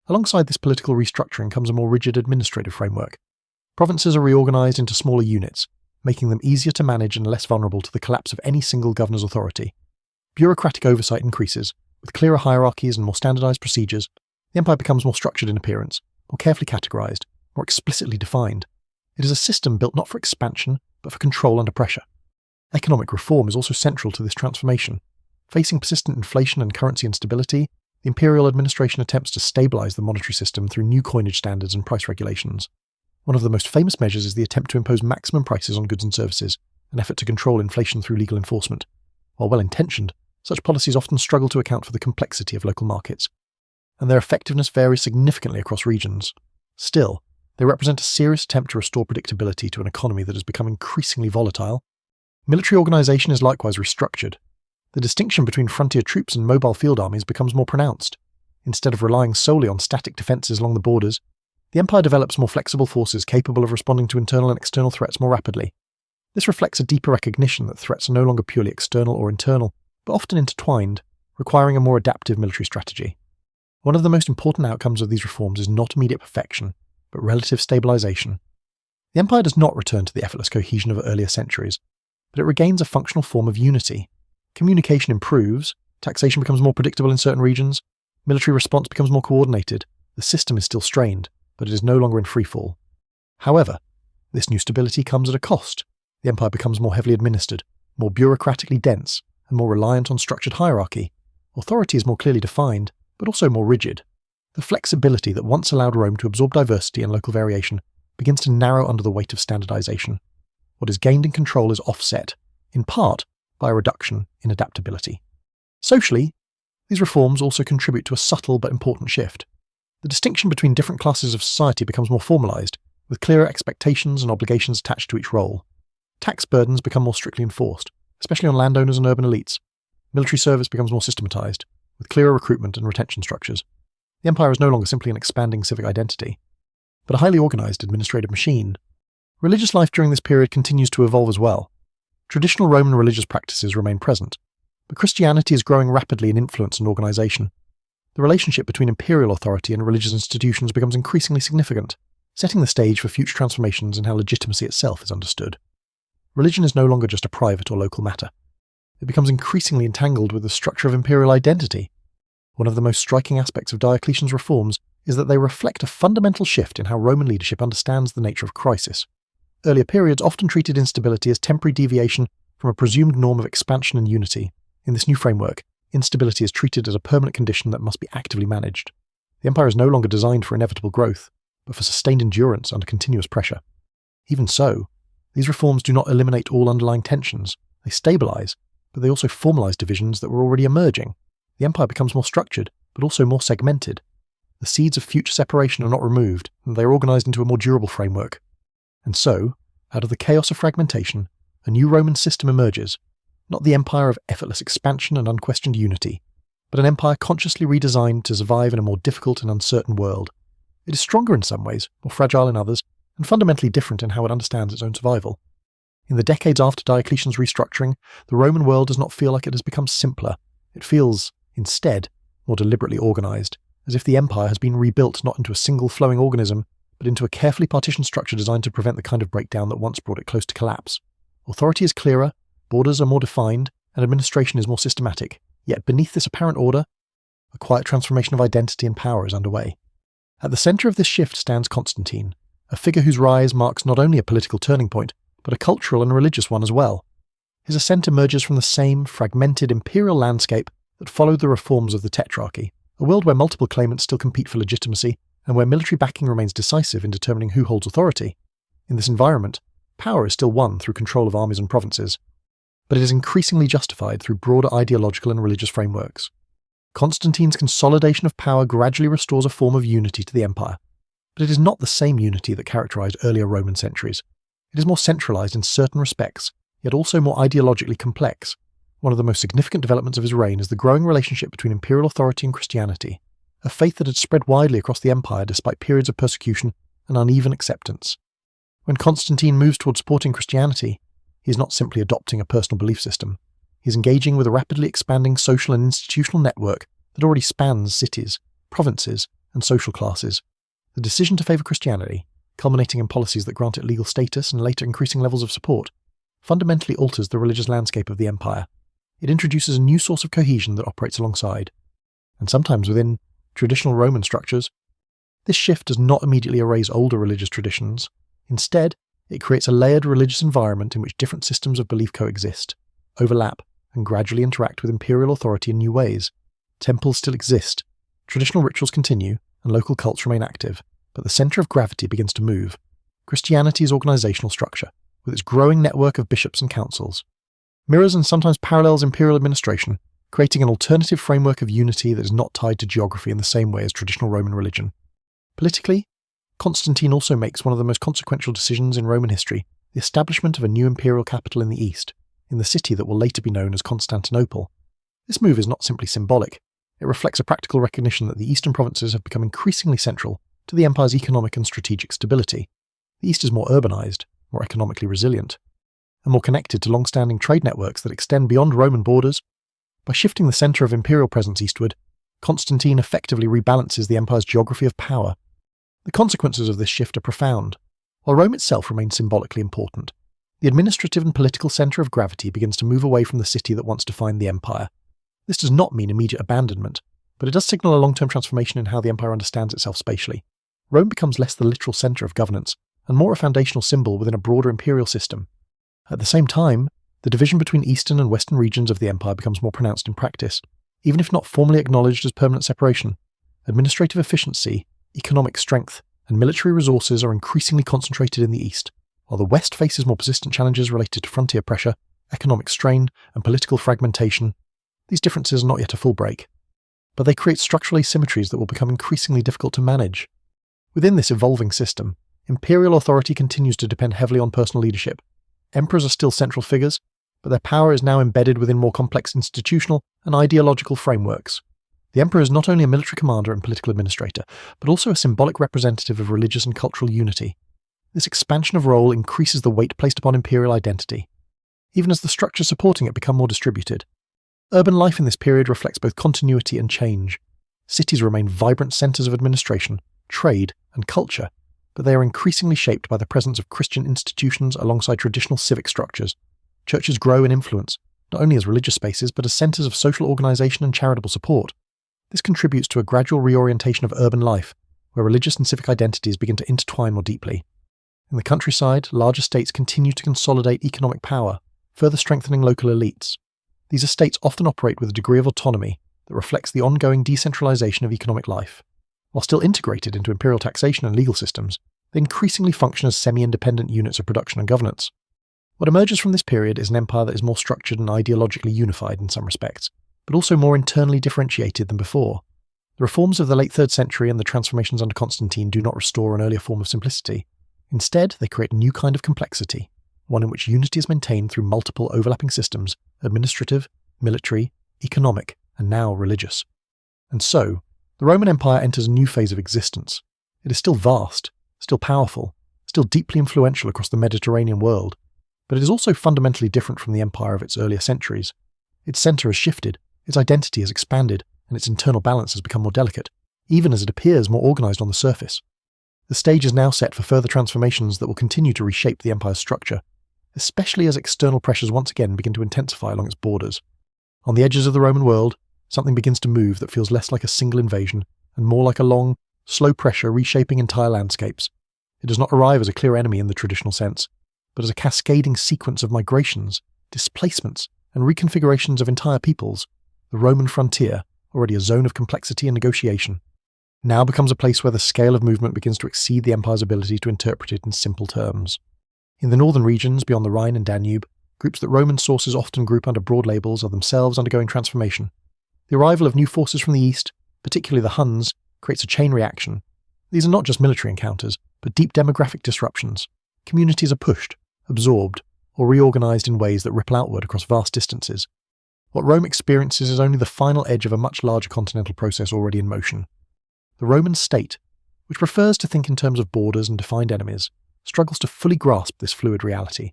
Alongside this political restructuring comes a more rigid administrative framework. Provinces are reorganized into smaller units, making them easier to manage and less vulnerable to the collapse of any single governor's authority. Bureaucratic oversight increases. With clearer hierarchies and more standardized procedures, the empire becomes more structured in appearance, more carefully categorized, more explicitly defined. It is a system built not for expansion, but for control under pressure. Economic reform is also central to this transformation. Facing persistent inflation and currency instability, the imperial administration attempts to stabilize the monetary system through new coinage standards and price regulations. One of the most famous measures is the attempt to impose maximum prices on goods and services, an effort to control inflation through legal enforcement. While well-intentioned, such policies often struggle to account for the complexity of local markets, and their effectiveness varies significantly across regions. Still, they represent a serious attempt to restore predictability to an economy that has become increasingly volatile. Military organization is likewise restructured. The distinction between frontier troops and mobile field armies becomes more pronounced. Instead of relying solely on static defenses along the borders, the empire develops more flexible forces capable of responding to internal and external threats more rapidly. This reflects a deeper recognition that threats are no longer purely external or internal, but often intertwined, requiring a more adaptive military strategy. One of the most important outcomes of these reforms is not immediate perfection, but relative stabilization. The empire does not return to the effortless cohesion of earlier centuries, but it regains a functional form of unity. Communication improves, taxation becomes more predictable in certain regions, military response becomes more coordinated, the system is still strained, but it is no longer in freefall. However, this new stability comes at a cost. The empire becomes more heavily administered, more bureaucratically dense, and more reliant on structured hierarchy. Authority is more clearly defined, but also more rigid. The flexibility that once allowed Rome to absorb diversity and local variation begins to narrow under the weight of standardization. What is gained in control is offset, in part, by a reduction in adaptability. Socially, these reforms also contribute to a subtle but important shift. The distinction between different classes of society becomes more formalized, with clearer expectations and obligations attached to each role. Tax burdens become more strictly enforced, especially on landowners and urban elites. Military service becomes more systematized, with clearer recruitment and retention structures. The empire is no longer simply an expanding civic identity, but a highly organized administrative machine. Religious life during this period continues to evolve as well. Traditional Roman religious practices remain present, but Christianity is growing rapidly in influence and organization. The relationship between imperial authority and religious institutions becomes increasingly significant, setting the stage for future transformations in how legitimacy itself is understood. Religion is no longer just a private or local matter. It becomes increasingly entangled with the structure of imperial identity. One of the most striking aspects of Diocletian's reforms is that they reflect a fundamental shift in how Roman leadership understands the nature of crisis. Earlier periods often treated instability as temporary deviation from a presumed norm of expansion and unity. In this new framework, instability is treated as a permanent condition that must be actively managed. The empire is no longer designed for inevitable growth, but for sustained endurance under continuous pressure. Even so, these reforms do not eliminate all underlying tensions. They stabilize, but they also formalize divisions that were already emerging. The empire becomes more structured, but also more segmented. The seeds of future separation are not removed, and they are organized into a more durable framework. And so, out of the chaos of fragmentation, a new Roman system emerges, not the empire of effortless expansion and unquestioned unity, but an empire consciously redesigned to survive in a more difficult and uncertain world. It is stronger in some ways, more fragile in others, and fundamentally different in how it understands its own survival. In the decades after Diocletian's restructuring, the Roman world does not feel like it has become simpler. It feels, instead, more deliberately organized, as if the empire has been rebuilt not into a single flowing organism, but into a carefully partitioned structure designed to prevent the kind of breakdown that once brought it close to collapse. Authority is clearer, borders are more defined, and administration is more systematic. Yet beneath this apparent order, a quiet transformation of identity and power is underway. At the center of this shift stands Constantine, a figure whose rise marks not only a political turning point, but a cultural and religious one as well. His ascent emerges from the same fragmented imperial landscape that followed the reforms of the Tetrarchy, a world where multiple claimants still compete for legitimacy and where military backing remains decisive in determining who holds authority. In this environment, power is still won through control of armies and provinces, but it is increasingly justified through broader ideological and religious frameworks. Constantine's consolidation of power gradually restores a form of unity to the empire, but it is not the same unity that characterized earlier Roman centuries. It is more centralized in certain respects, yet also more ideologically complex. One of the most significant developments of his reign is the growing relationship between imperial authority and Christianity, a faith that had spread widely across the empire despite periods of persecution and uneven acceptance. When Constantine moves towards supporting Christianity, he is not simply adopting a personal belief system. He is engaging with a rapidly expanding social and institutional network that already spans cities, provinces, and social classes. The decision to favour Christianity, culminating in policies that grant it legal status and later increasing levels of support, fundamentally alters the religious landscape of the empire. It introduces a new source of cohesion that operates alongside, and sometimes within, traditional Roman structures. This shift does not immediately erase older religious traditions. Instead, it creates a layered religious environment in which different systems of belief coexist, overlap, and gradually interact with imperial authority in new ways. Temples still exist, traditional rituals continue, and local cults remain active, but the centre of gravity begins to move. Christianity's organisational structure, with its growing network of bishops and councils, mirrors and sometimes parallels imperial administration, creating an alternative framework of unity that is not tied to geography in the same way as traditional Roman religion. Politically, Constantine also makes one of the most consequential decisions in Roman history, the establishment of a new imperial capital in the east, in the city that will later be known as Constantinople. This move is not simply symbolic. It reflects a practical recognition that the eastern provinces have become increasingly central to the empire's economic and strategic stability. The east is more urbanized, more economically resilient, and more connected to long-standing trade networks that extend beyond Roman borders. By shifting the centre of imperial presence eastward, Constantine effectively rebalances the empire's geography of power. The consequences of this shift are profound. While Rome itself remains symbolically important, the administrative and political centre of gravity begins to move away from the city that once defined the empire. This does not mean immediate abandonment, but it does signal a long-term transformation in how the empire understands itself spatially. Rome becomes less the literal centre of governance, and more a foundational symbol within a broader imperial system. At the same time, the division between eastern and western regions of the empire becomes more pronounced in practice, even if not formally acknowledged as permanent separation. Administrative efficiency, economic strength, and military resources are increasingly concentrated in the east, while the west faces more persistent challenges related to frontier pressure, economic strain, and political fragmentation. These differences are not yet a full break, but they create structural asymmetries that will become increasingly difficult to manage. Within this evolving system, imperial authority continues to depend heavily on personal leadership. Emperors are still central figures, but their power is now embedded within more complex institutional and ideological frameworks. The emperor is not only a military commander and political administrator, but also a symbolic representative of religious and cultural unity. This expansion of role increases the weight placed upon imperial identity, even as the structures supporting it become more distributed. Urban life in this period reflects both continuity and change. Cities remain vibrant centres of administration, trade, and culture, but they are increasingly shaped by the presence of Christian institutions alongside traditional civic structures. Churches grow in influence, not only as religious spaces but as centres of social organisation and charitable support. This contributes to a gradual reorientation of urban life, where religious and civic identities begin to intertwine more deeply. In the countryside, large estates continue to consolidate economic power, further strengthening local elites. These estates often operate with a degree of autonomy that reflects the ongoing decentralisation of economic life. While still integrated into imperial taxation and legal systems, they increasingly function as semi-independent units of production and governance. What emerges from this period is an empire that is more structured and ideologically unified in some respects, but also more internally differentiated than before. The reforms of the late 3rd century and the transformations under Constantine do not restore an earlier form of simplicity. Instead, they create a new kind of complexity, one in which unity is maintained through multiple overlapping systems: administrative, military, economic, and now religious. And so, the Roman Empire enters a new phase of existence. It is still vast, still powerful, still deeply influential across the Mediterranean world, but it is also fundamentally different from the empire of its earlier centuries. Its centre has shifted, its identity has expanded, and its internal balance has become more delicate, even as it appears more organised on the surface. The stage is now set for further transformations that will continue to reshape the empire's structure, especially as external pressures once again begin to intensify along its borders. On the edges of the Roman world, something begins to move that feels less like a single invasion and more like a long, slow pressure reshaping entire landscapes. It does not arrive as a clear enemy in the traditional sense, but as a cascading sequence of migrations, displacements, and reconfigurations of entire peoples. The Roman frontier, already a zone of complexity and negotiation, now becomes a place where the scale of movement begins to exceed the empire's ability to interpret it in simple terms. In the northern regions beyond the Rhine and Danube, groups that Roman sources often group under broad labels are themselves undergoing transformation. The arrival of new forces from the east, particularly the Huns, creates a chain reaction. These are not just military encounters, but deep demographic disruptions. Communities are pushed, absorbed, or reorganized in ways that ripple outward across vast distances. What Rome experiences is only the final edge of a much larger continental process already in motion. The Roman state, which prefers to think in terms of borders and defined enemies, struggles to fully grasp this fluid reality.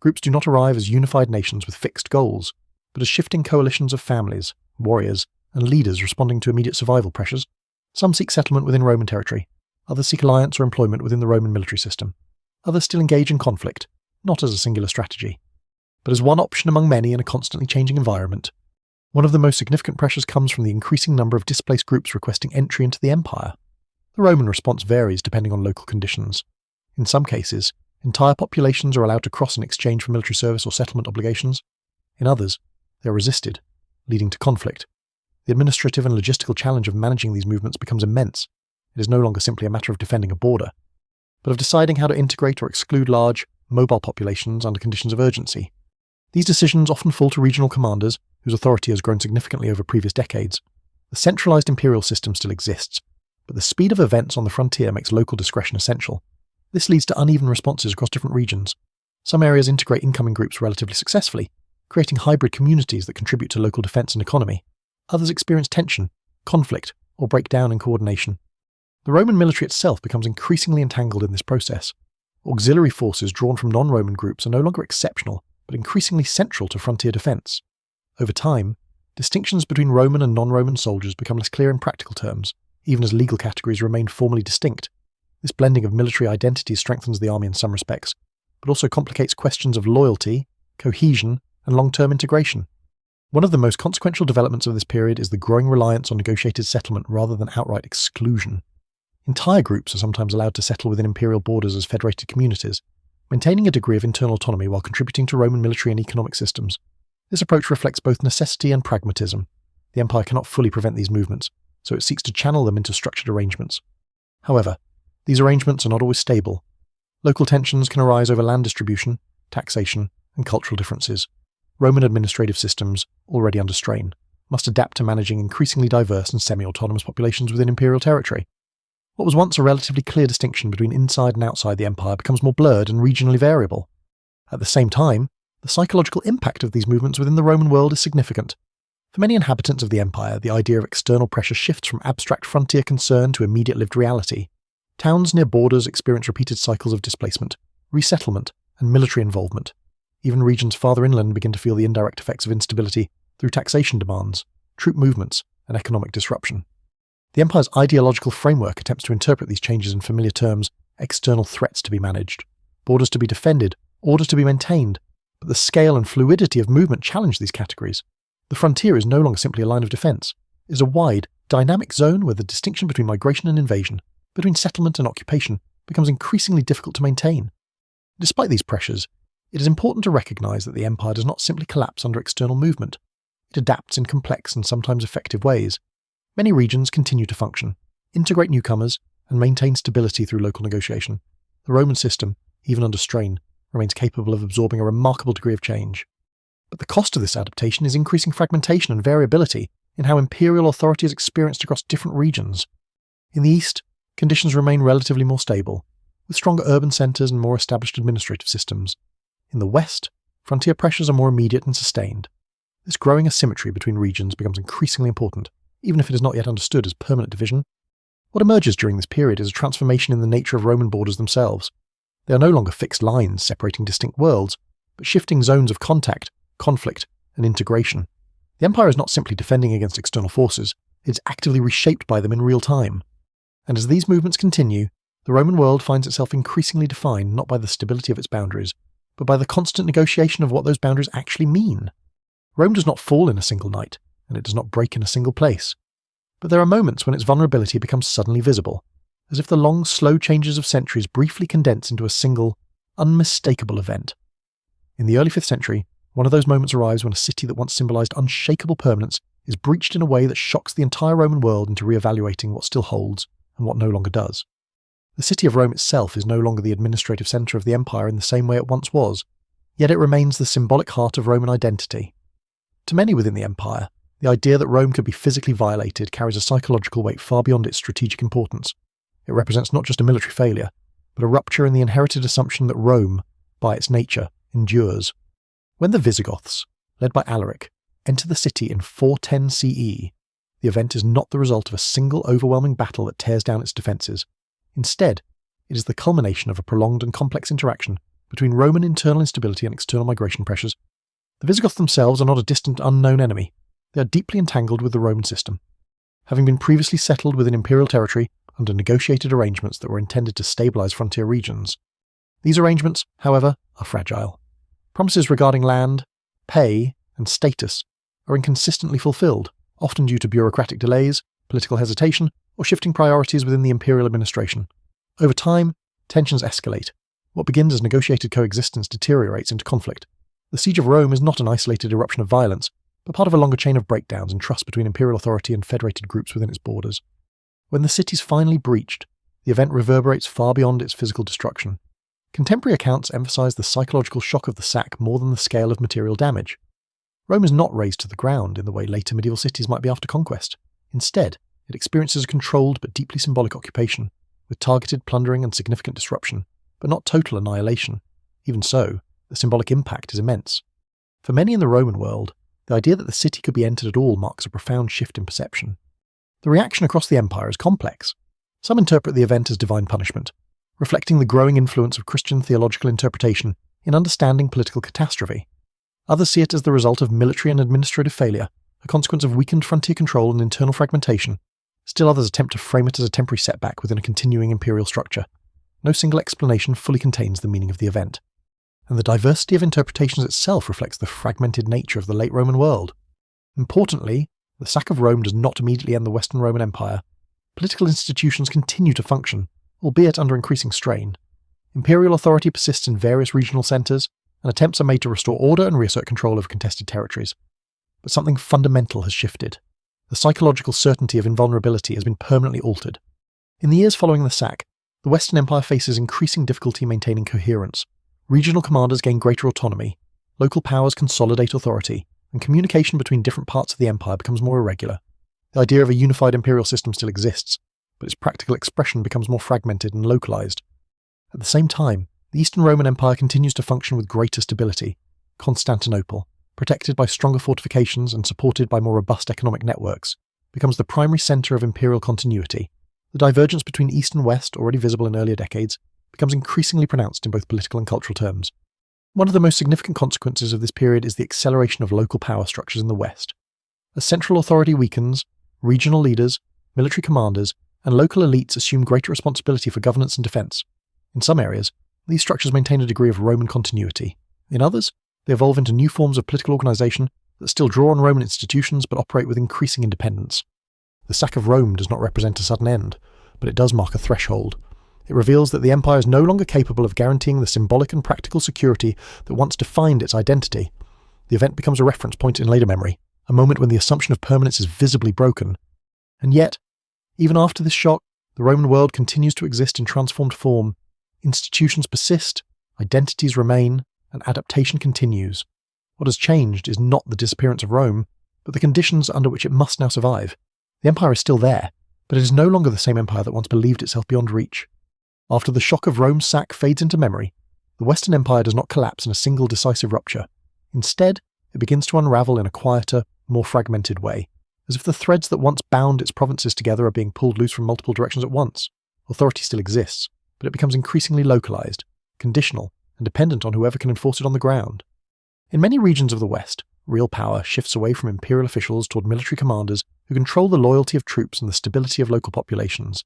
Groups do not arrive as unified nations with fixed goals, but as shifting coalitions of families, warriors, and leaders responding to immediate survival pressures. Some seek settlement within Roman territory, others seek alliance or employment within the Roman military system. Others still engage in conflict, not as a singular strategy, but as one option among many in a constantly changing environment. One of the most significant pressures comes from the increasing number of displaced groups requesting entry into the empire. The Roman response varies depending on local conditions. In some cases, entire populations are allowed to cross in exchange for military service or settlement obligations. In others, they are resisted, leading to conflict. The administrative and logistical challenge of managing these movements becomes immense. It is no longer simply a matter of defending a border, but of deciding how to integrate or exclude large, mobile populations under conditions of urgency. These decisions often fall to regional commanders, whose authority has grown significantly over previous decades. The centralized imperial system still exists, but the speed of events on the frontier makes local discretion essential. This leads to uneven responses across different regions. Some areas integrate incoming groups relatively successfully, creating hybrid communities that contribute to local defense and economy. Others experience tension, conflict, or break down in coordination. The Roman military itself becomes increasingly entangled in this process. Auxiliary forces drawn from non-Roman groups are no longer exceptional, but increasingly central to frontier defense. Over time, distinctions between Roman and non-Roman soldiers become less clear in practical terms, even as legal categories remain formally distinct. This blending of military identities strengthens the army in some respects, but also complicates questions of loyalty, cohesion, and long-term integration. One of the most consequential developments of this period is the growing reliance on negotiated settlement rather than outright exclusion. Entire groups are sometimes allowed to settle within imperial borders as federated communities, maintaining a degree of internal autonomy while contributing to Roman military and economic systems. This approach reflects both necessity and pragmatism. The empire cannot fully prevent these movements, so it seeks to channel them into structured arrangements. However, these arrangements are not always stable. Local tensions can arise over land distribution, taxation, and cultural differences. Roman administrative systems, already under strain, must adapt to managing increasingly diverse and semi-autonomous populations within imperial territory. What was once a relatively clear distinction between inside and outside the empire becomes more blurred and regionally variable. At the same time, the psychological impact of these movements within the Roman world is significant. For many inhabitants of the empire, the idea of external pressure shifts from abstract frontier concern to immediate lived reality. Towns near borders experience repeated cycles of displacement, resettlement, and military involvement. Even regions farther inland begin to feel the indirect effects of instability through taxation demands, troop movements, and economic disruption. The empire's ideological framework attempts to interpret these changes in familiar terms: external threats to be managed, borders to be defended, orders to be maintained, but the scale and fluidity of movement challenge these categories. The frontier is no longer simply a line of defense. It is a wide, dynamic zone where the distinction between migration and invasion, between settlement and occupation, becomes increasingly difficult to maintain. Despite these pressures, it is important to recognize that the empire does not simply collapse under external movement. It adapts in complex and sometimes effective ways. Many regions continue to function, integrate newcomers, and maintain stability through local negotiation. The Roman system, even under strain, remains capable of absorbing a remarkable degree of change. But the cost of this adaptation is increasing fragmentation and variability in how imperial authority is experienced across different regions. In the east, conditions remain relatively more stable, with stronger urban centres and more established administrative systems. In the west, frontier pressures are more immediate and sustained. This growing asymmetry between regions becomes increasingly important, even if it is not yet understood as permanent division. What emerges during this period is a transformation in the nature of Roman borders themselves. They are no longer fixed lines separating distinct worlds, but shifting zones of contact, conflict, and integration. The empire is not simply defending against external forces, it is actively reshaped by them in real time. And as these movements continue, the Roman world finds itself increasingly defined not by the stability of its boundaries, but by the constant negotiation of what those boundaries actually mean. Rome does not fall in a single night, and it does not break in a single place. But there are moments when its vulnerability becomes suddenly visible, as if the long, slow changes of centuries briefly condense into a single, unmistakable event. In the early 5th century, one of those moments arrives when a city that once symbolised unshakable permanence is breached in a way that shocks the entire Roman world into re-evaluating what still holds and what no longer does. The city of Rome itself is no longer the administrative centre of the empire in the same way it once was, yet it remains the symbolic heart of Roman identity. To many within the empire, the idea that Rome could be physically violated carries a psychological weight far beyond its strategic importance. It represents not just a military failure, but a rupture in the inherited assumption that Rome, by its nature, endures. When the Visigoths, led by Alaric, enter the city in 410 CE, the event is not the result of a single overwhelming battle that tears down its defences. Instead, it is the culmination of a prolonged and complex interaction between Roman internal instability and external migration pressures. The Visigoths themselves are not a distant, unknown enemy. They are deeply entangled with the Roman system. Having been previously settled within imperial territory under negotiated arrangements that were intended to stabilise frontier regions. These arrangements, however, are fragile. Promises regarding land, pay, and status are inconsistently fulfilled, often due to bureaucratic delays, political hesitation, or shifting priorities within the imperial administration. Over time, tensions escalate. What begins as negotiated coexistence deteriorates into conflict. The siege of Rome is not an isolated eruption of violence, but part of a longer chain of breakdowns and trust between imperial authority and federated groups within its borders. When the city is finally breached, the event reverberates far beyond its physical destruction. Contemporary accounts emphasise the psychological shock of the sack more than the scale of material damage. Rome is not razed to the ground in the way later medieval cities might be after conquest. Instead, it experiences a controlled but deeply symbolic occupation, with targeted plundering and significant disruption, but not total annihilation. Even so, the symbolic impact is immense. For many in the Roman world, the idea that the city could be entered at all marks a profound shift in perception. The reaction across the empire is complex. Some interpret the event as divine punishment, reflecting the growing influence of Christian theological interpretation in understanding political catastrophe. Others see it as the result of military and administrative failure, a consequence of weakened frontier control and internal fragmentation. Still others attempt to frame it as a temporary setback within a continuing imperial structure. No single explanation fully contains the meaning of the event. And the diversity of interpretations itself reflects the fragmented nature of the late Roman world. Importantly, the sack of Rome does not immediately end the Western Roman Empire. Political institutions continue to function, albeit under increasing strain. Imperial authority persists in various regional centres, and attempts are made to restore order and reassert control over contested territories. But something fundamental has shifted. The psychological certainty of invulnerability has been permanently altered. In the years following the sack, the Western Empire faces increasing difficulty maintaining coherence. Regional commanders gain greater autonomy, local powers consolidate authority, and communication between different parts of the empire becomes more irregular. The idea of a unified imperial system still exists, but its practical expression becomes more fragmented and localized. At the same time, the Eastern Roman Empire continues to function with greater stability. Constantinople, protected by stronger fortifications and supported by more robust economic networks, becomes the primary centre of imperial continuity. The divergence between East and West, already visible in earlier decades, becomes increasingly pronounced in both political and cultural terms. One of the most significant consequences of this period is the acceleration of local power structures in the West. As central authority weakens, regional leaders, military commanders, and local elites assume greater responsibility for governance and defence. In some areas, these structures maintain a degree of Roman continuity. In others, they evolve into new forms of political organisation that still draw on Roman institutions but operate with increasing independence. The sack of Rome does not represent a sudden end, but it does mark a threshold. It reveals that the empire is no longer capable of guaranteeing the symbolic and practical security that once defined its identity. The event becomes a reference point in later memory, a moment when the assumption of permanence is visibly broken. And yet, even after this shock, the Roman world continues to exist in transformed form. Institutions persist, Identities remain, and adaptation continues. What has changed is not the disappearance of Rome, but the conditions under which it must now survive. The empire is still there, but it is no longer the same empire that once believed itself beyond reach. After the shock of Rome's sack fades into memory, the Western Empire does not collapse in a single decisive rupture. Instead, it begins to unravel in a quieter, more fragmented way, as if the threads that once bound its provinces together are being pulled loose from multiple directions at once. Authority still exists, but it becomes increasingly localized, conditional, and dependent on whoever can enforce it on the ground. In many regions of the West, real power shifts away from imperial officials toward military commanders who control the loyalty of troops and the stability of local populations.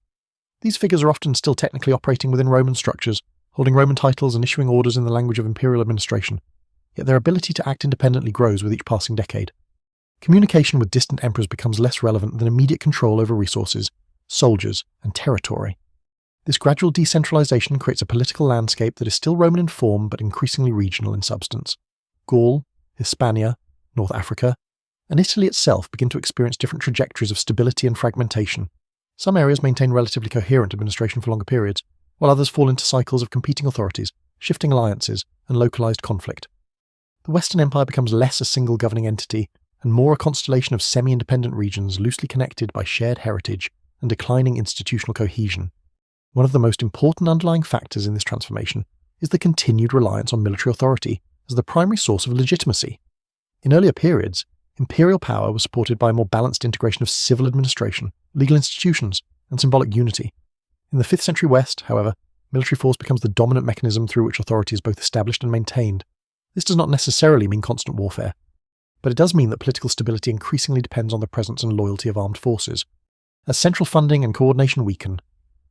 These figures are often still technically operating within Roman structures, holding Roman titles and issuing orders in the language of imperial administration, yet their ability to act independently grows with each passing decade. Communication with distant emperors becomes less relevant than immediate control over resources, soldiers, and territory. This gradual decentralization creates a political landscape that is still Roman in form but increasingly regional in substance. Gaul, Hispania, North Africa, and Italy itself begin to experience different trajectories of stability and fragmentation. Some areas maintain relatively coherent administration for longer periods, while others fall into cycles of competing authorities, shifting alliances, and localized conflict. The Western Empire becomes less a single governing entity and more a constellation of semi-independent regions loosely connected by shared heritage and declining institutional cohesion. One of the most important underlying factors in this transformation is the continued reliance on military authority as the primary source of legitimacy. In earlier periods, imperial power was supported by a more balanced integration of civil administration, legal institutions, and symbolic unity. In the 5th century West, however, military force becomes the dominant mechanism through which authority is both established and maintained. This does not necessarily mean constant warfare, but it does mean that political stability increasingly depends on the presence and loyalty of armed forces. As central funding and coordination weaken,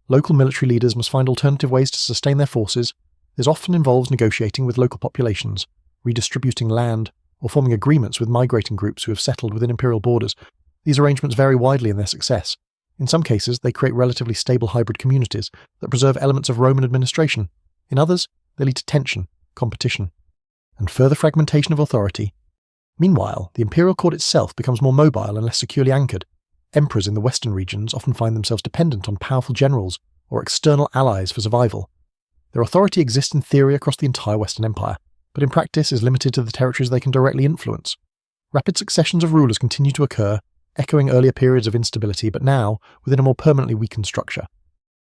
local military leaders must find alternative ways to sustain their forces. This often involves negotiating with local populations, redistributing land, or forming agreements with migrating groups who have settled within imperial borders. These arrangements vary widely in their success. In some cases, they create relatively stable hybrid communities that preserve elements of Roman administration. In others, they lead to tension, competition, and further fragmentation of authority. Meanwhile, the imperial court itself becomes more mobile and less securely anchored. Emperors in the western regions often find themselves dependent on powerful generals or external allies for survival. Their authority exists in theory across the entire Western Empire, but in practice is limited to the territories they can directly influence. Rapid successions of rulers continue to occur, echoing earlier periods of instability, but now within a more permanently weakened structure.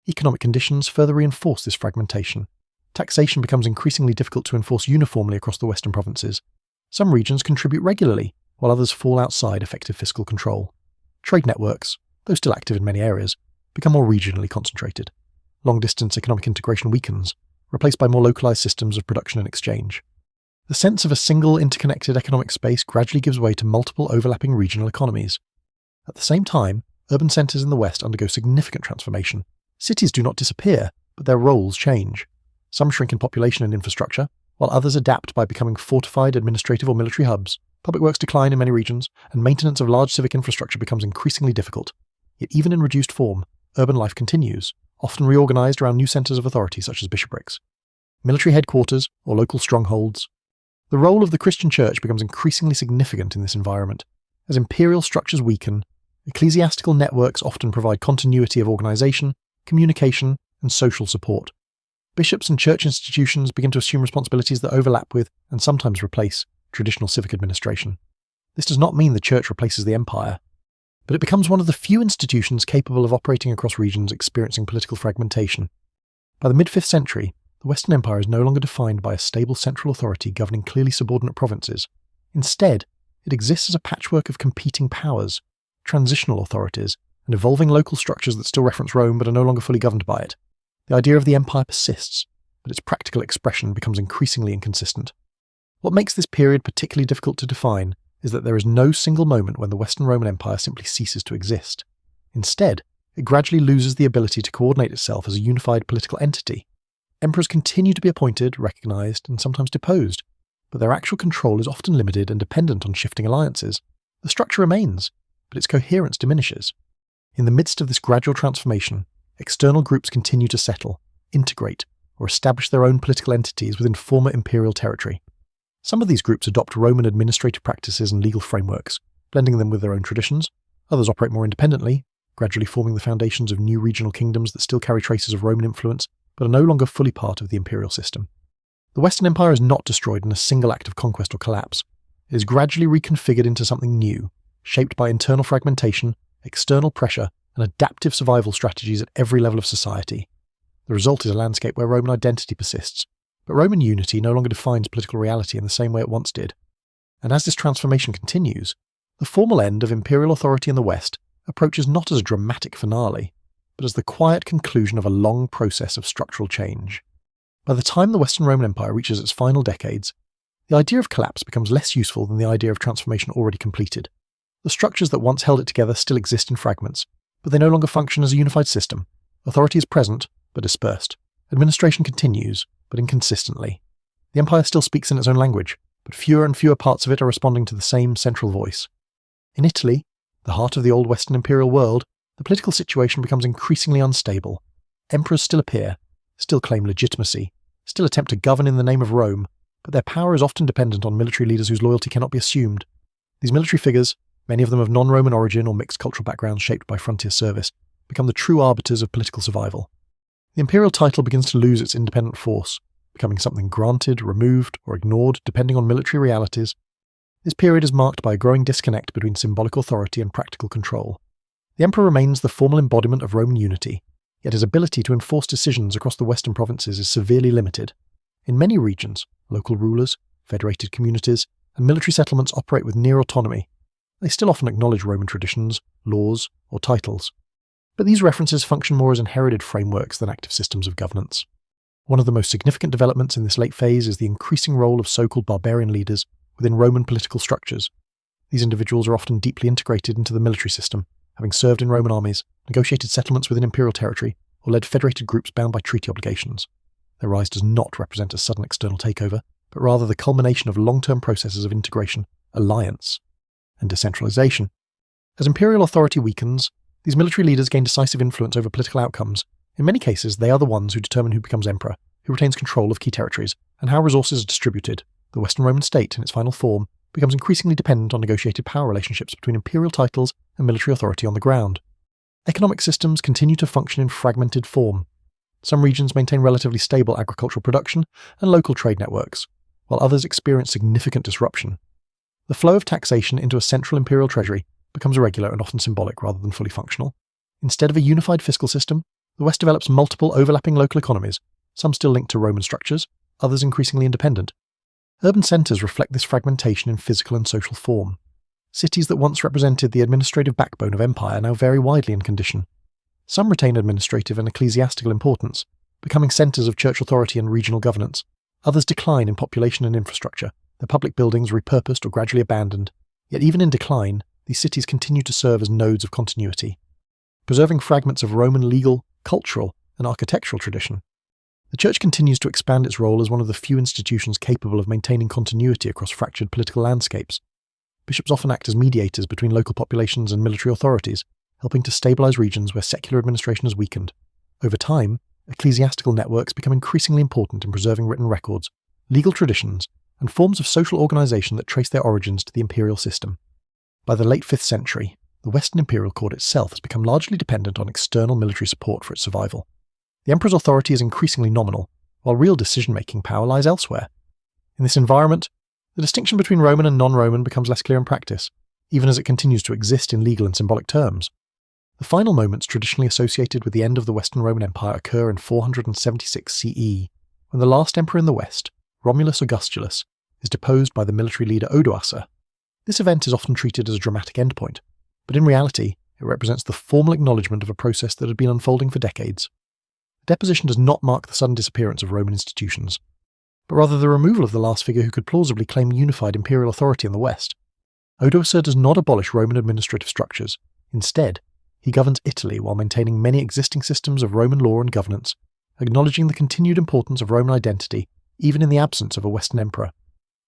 Economic conditions further reinforce this fragmentation. Taxation becomes increasingly difficult to enforce uniformly across the western provinces. Some regions contribute regularly, while others fall outside effective fiscal control. Trade networks, though still active in many areas, become more regionally concentrated. Long-distance economic integration weakens, replaced by more localized systems of production and exchange. The sense of a single interconnected economic space gradually gives way to multiple overlapping regional economies. At the same time, urban centers in the West undergo significant transformation. Cities do not disappear, but their roles change. Some shrink in population and infrastructure, while others adapt by becoming fortified administrative or military hubs. Public works decline in many regions, and maintenance of large civic infrastructure becomes increasingly difficult. Yet even in reduced form, urban life continues, often reorganized around new centers of authority such as bishoprics, military headquarters, or local strongholds. The role of the Christian Church becomes increasingly significant in this environment. As imperial structures weaken, ecclesiastical networks often provide continuity of organization, communication, and social support. Bishops and church institutions begin to assume responsibilities that overlap with, and sometimes replace, traditional civic administration. This does not mean the church replaces the empire, but it becomes one of the few institutions capable of operating across regions experiencing political fragmentation. By the mid-5th century, the Western Empire is no longer defined by a stable central authority governing clearly subordinate provinces. Instead, it exists as a patchwork of competing powers, transitional authorities, and evolving local structures that still reference Rome but are no longer fully governed by it. The idea of the empire persists, but its practical expression becomes increasingly inconsistent. What makes this period particularly difficult to define is that there is no single moment when the Western Roman Empire simply ceases to exist. Instead, it gradually loses the ability to coordinate itself as a unified political entity. Emperors continue to be appointed, recognized, and sometimes deposed, but their actual control is often limited and dependent on shifting alliances. The structure remains, but its coherence diminishes. In the midst of this gradual transformation, external groups continue to settle, integrate, or establish their own political entities within former imperial territory. Some of these groups adopt Roman administrative practices and legal frameworks, blending them with their own traditions. Others operate more independently, gradually forming the foundations of new regional kingdoms that still carry traces of Roman influence, but are no longer fully part of the imperial system. The Western Empire is not destroyed in a single act of conquest or collapse. It is gradually reconfigured into something new, shaped by internal fragmentation, external pressure, and adaptive survival strategies at every level of society. The result is a landscape where Roman identity persists, but Roman unity no longer defines political reality in the same way it once did. And as this transformation continues, the formal end of imperial authority in the West approaches not as a dramatic finale, but as the quiet conclusion of a long process of structural change. By the time the Western Roman Empire reaches its final decades, the idea of collapse becomes less useful than the idea of transformation already completed. The structures that once held it together still exist in fragments, but they no longer function as a unified system. Authority is present, but dispersed. Administration continues, but inconsistently. The empire still speaks in its own language, but fewer and fewer parts of it are responding to the same central voice. In Italy, the heart of the old Western imperial world, the political situation becomes increasingly unstable. Emperors still appear, still claim legitimacy, still attempt to govern in the name of Rome, but their power is often dependent on military leaders whose loyalty cannot be assumed. These military figures, many of them of non-Roman origin or mixed cultural backgrounds shaped by frontier service, become the true arbiters of political survival. The imperial title begins to lose its independent force, becoming something granted, removed, or ignored depending on military realities. This period is marked by a growing disconnect between symbolic authority and practical control. The emperor remains the formal embodiment of Roman unity, yet his ability to enforce decisions across the western provinces is severely limited. In many regions, local rulers, federated communities, and military settlements operate with near autonomy. They still often acknowledge Roman traditions, laws, or titles. But these references function more as inherited frameworks than active systems of governance. One of the most significant developments in this late phase is the increasing role of so-called barbarian leaders within Roman political structures. These individuals are often deeply integrated into the military system, having served in Roman armies, negotiated settlements within imperial territory, or led federated groups bound by treaty obligations. Their rise does not represent a sudden external takeover, but rather the culmination of long-term processes of integration, alliance, and decentralization. As imperial authority weakens, these military leaders gain decisive influence over political outcomes. In many cases, they are the ones who determine who becomes emperor, who retains control of key territories, and how resources are distributed. The Western Roman state, in its final form, becomes increasingly dependent on negotiated power relationships between imperial titles and military authority on the ground. Economic systems continue to function in fragmented form. Some regions maintain relatively stable agricultural production and local trade networks, while others experience significant disruption. The flow of taxation into a central imperial treasury becomes irregular and often symbolic rather than fully functional. Instead of a unified fiscal system, the West develops multiple overlapping local economies, some still linked to Roman structures, others increasingly independent. Urban centres reflect this fragmentation in physical and social form. Cities that once represented the administrative backbone of empire now vary widely in condition. Some retain administrative and ecclesiastical importance, becoming centres of church authority and regional governance. Others decline in population and infrastructure, their public buildings repurposed or gradually abandoned. Yet even in decline, these cities continue to serve as nodes of continuity, preserving fragments of Roman legal, cultural, and architectural tradition. The Church continues to expand its role as one of the few institutions capable of maintaining continuity across fractured political landscapes. Bishops often act as mediators between local populations and military authorities, helping to stabilize regions where secular administration has weakened. Over time, ecclesiastical networks become increasingly important in preserving written records, legal traditions, and forms of social organization that trace their origins to the imperial system. By the late 5th century, the Western imperial court itself has become largely dependent on external military support for its survival. The emperor's authority is increasingly nominal, while real decision-making power lies elsewhere. In this environment, the distinction between Roman and non-Roman becomes less clear in practice, even as it continues to exist in legal and symbolic terms. The final moments traditionally associated with the end of the Western Roman Empire occur in 476 CE, when the last emperor in the West, Romulus Augustulus, is deposed by the military leader Odoacer. This event is often treated as a dramatic endpoint, but in reality, it represents the formal acknowledgement of a process that had been unfolding for decades. The deposition does not mark the sudden disappearance of Roman institutions, but rather the removal of the last figure who could plausibly claim unified imperial authority in the West. Odoacer does not abolish Roman administrative structures. Instead, he governs Italy while maintaining many existing systems of Roman law and governance, acknowledging the continued importance of Roman identity even in the absence of a Western emperor.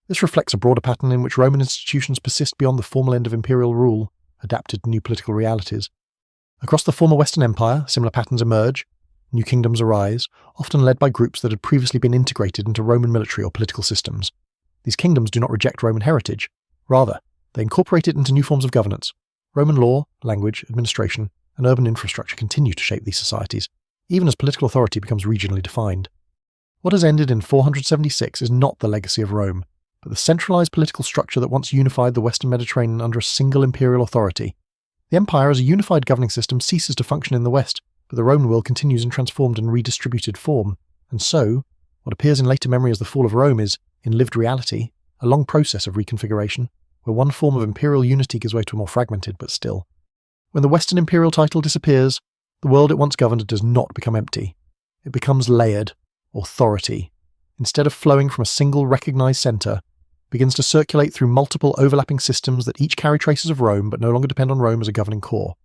This reflects a broader pattern in which Roman institutions persist beyond the formal end of imperial rule, adapted to new political realities. Across the former Western Empire, similar patterns emerge. New kingdoms arise, often led by groups that had previously been integrated into Roman military or political systems. These kingdoms do not reject Roman heritage. Rather, they incorporate it into new forms of governance. Roman law, language, administration, and urban infrastructure continue to shape these societies, even as political authority becomes regionally defined. What has ended in 476 is not the legacy of Rome, but the centralized political structure that once unified the Western Mediterranean under a single imperial authority. The empire as a unified governing system ceases to function in the West, but the Roman will continues in transformed and redistributed form, and so, what appears in later memory as the fall of Rome is, in lived reality, a long process of reconfiguration, where one form of imperial unity gives way to a more fragmented but still. When the Western imperial title disappears, the world it once governed does not become empty. It becomes layered, authority, instead of flowing from a single recognised centre, begins to circulate through multiple overlapping systems that each carry traces of Rome but no longer depend on Rome as a governing core.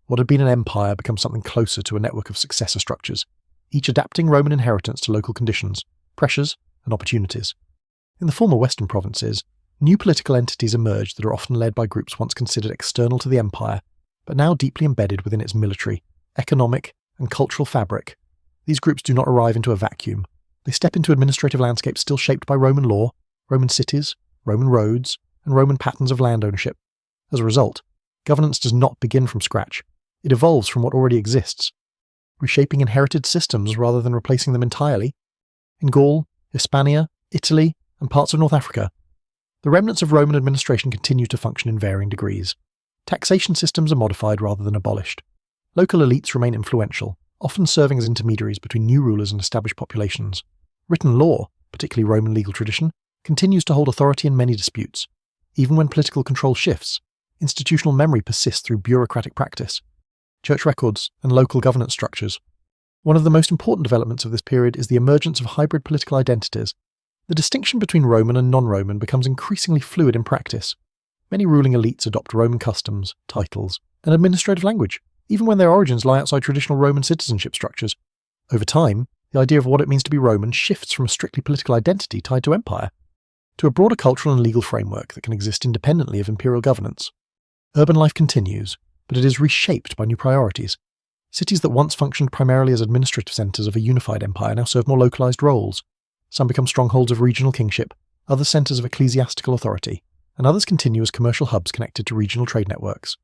What had been an empire becomes something closer to a network of successor structures, each adapting Roman inheritance to local conditions, pressures, and opportunities. In the former Western provinces, new political entities emerge that are often led by groups once considered external to the empire, but now deeply embedded within its military, economic, and cultural fabric. These groups do not arrive into a vacuum. They step into administrative landscapes still shaped by Roman law, Roman cities, Roman roads, and Roman patterns of land ownership. As a result, governance does not begin from scratch. It evolves from what already exists, reshaping inherited systems rather than replacing them entirely. In Gaul, Hispania, Italy, and parts of North Africa, the remnants of Roman administration continue to function in varying degrees. Taxation systems are modified rather than abolished. Local elites remain influential, often serving as intermediaries between new rulers and established populations. Written law, particularly Roman legal tradition, continues to hold authority in many disputes. Even when political control shifts, institutional memory persists through bureaucratic practice, church records, and local governance structures. One of the most important developments of this period is the emergence of hybrid political identities. The distinction between Roman and non-Roman becomes increasingly fluid in practice. Many ruling elites adopt Roman customs, titles, and administrative language, even when their origins lie outside traditional Roman citizenship structures. Over time, the idea of what it means to be Roman shifts from a strictly political identity tied to empire, to a broader cultural and legal framework that can exist independently of imperial governance. Urban life continues, but it is reshaped by new priorities. Cities that once functioned primarily as administrative centres of a unified empire now serve more localised roles. Some become strongholds of regional kingship, others centres of ecclesiastical authority, and others continue as commercial hubs connected to regional trade networks.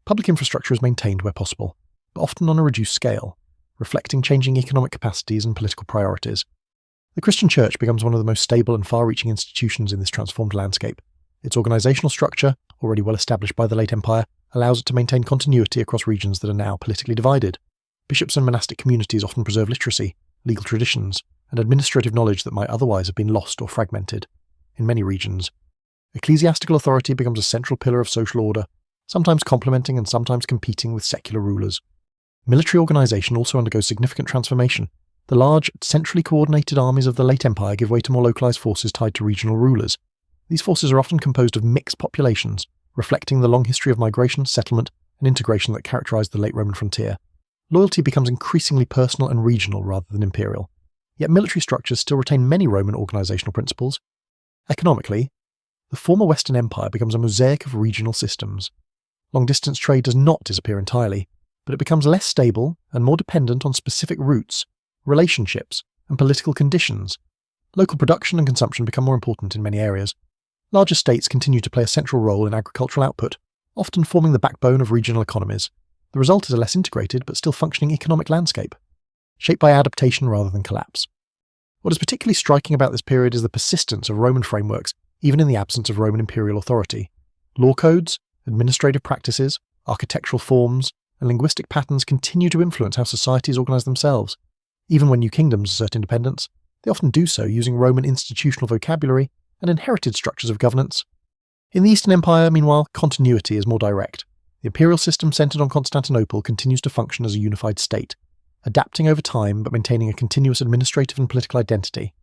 Public infrastructure is maintained where possible, but often on a reduced scale, reflecting changing economic capacities and political priorities. The Christian Church becomes one of the most stable and far-reaching institutions in this transformed landscape. Its organisational structure, already well established by the late Empire, allows it to maintain continuity across regions that are now politically divided. Bishops and monastic communities often preserve literacy, legal traditions, and administrative knowledge that might otherwise have been lost or fragmented. In many regions, ecclesiastical authority becomes a central pillar of social order, sometimes complementing and sometimes competing with secular rulers. Military organisation also undergoes significant transformation. The large, centrally coordinated armies of the late Empire give way to more localised forces tied to regional rulers. These forces are often composed of mixed populations, reflecting the long history of migration, settlement, and integration that characterised the late Roman frontier. Loyalty becomes increasingly personal and regional rather than imperial. Yet military structures still retain many Roman organisational principles. Economically, the former Western Empire becomes a mosaic of regional systems. Long-distance trade does not disappear entirely, but it becomes less stable and more dependent on specific routes, relationships, and political conditions. Local production and consumption become more important in many areas. Larger states continue to play a central role in agricultural output, often forming the backbone of regional economies. The result is a less integrated but still functioning economic landscape, shaped by adaptation rather than collapse. What is particularly striking about this period is the persistence of Roman frameworks, even in the absence of Roman imperial authority. Law codes, administrative practices, architectural forms, and linguistic patterns continue to influence how societies organise themselves. Even when new kingdoms assert independence, they often do so using Roman institutional vocabulary and inherited structures of governance. In the Eastern Empire, meanwhile, continuity is more direct. The imperial system centred on Constantinople continues to function as a unified state, adapting over time but maintaining a continuous administrative and political identity.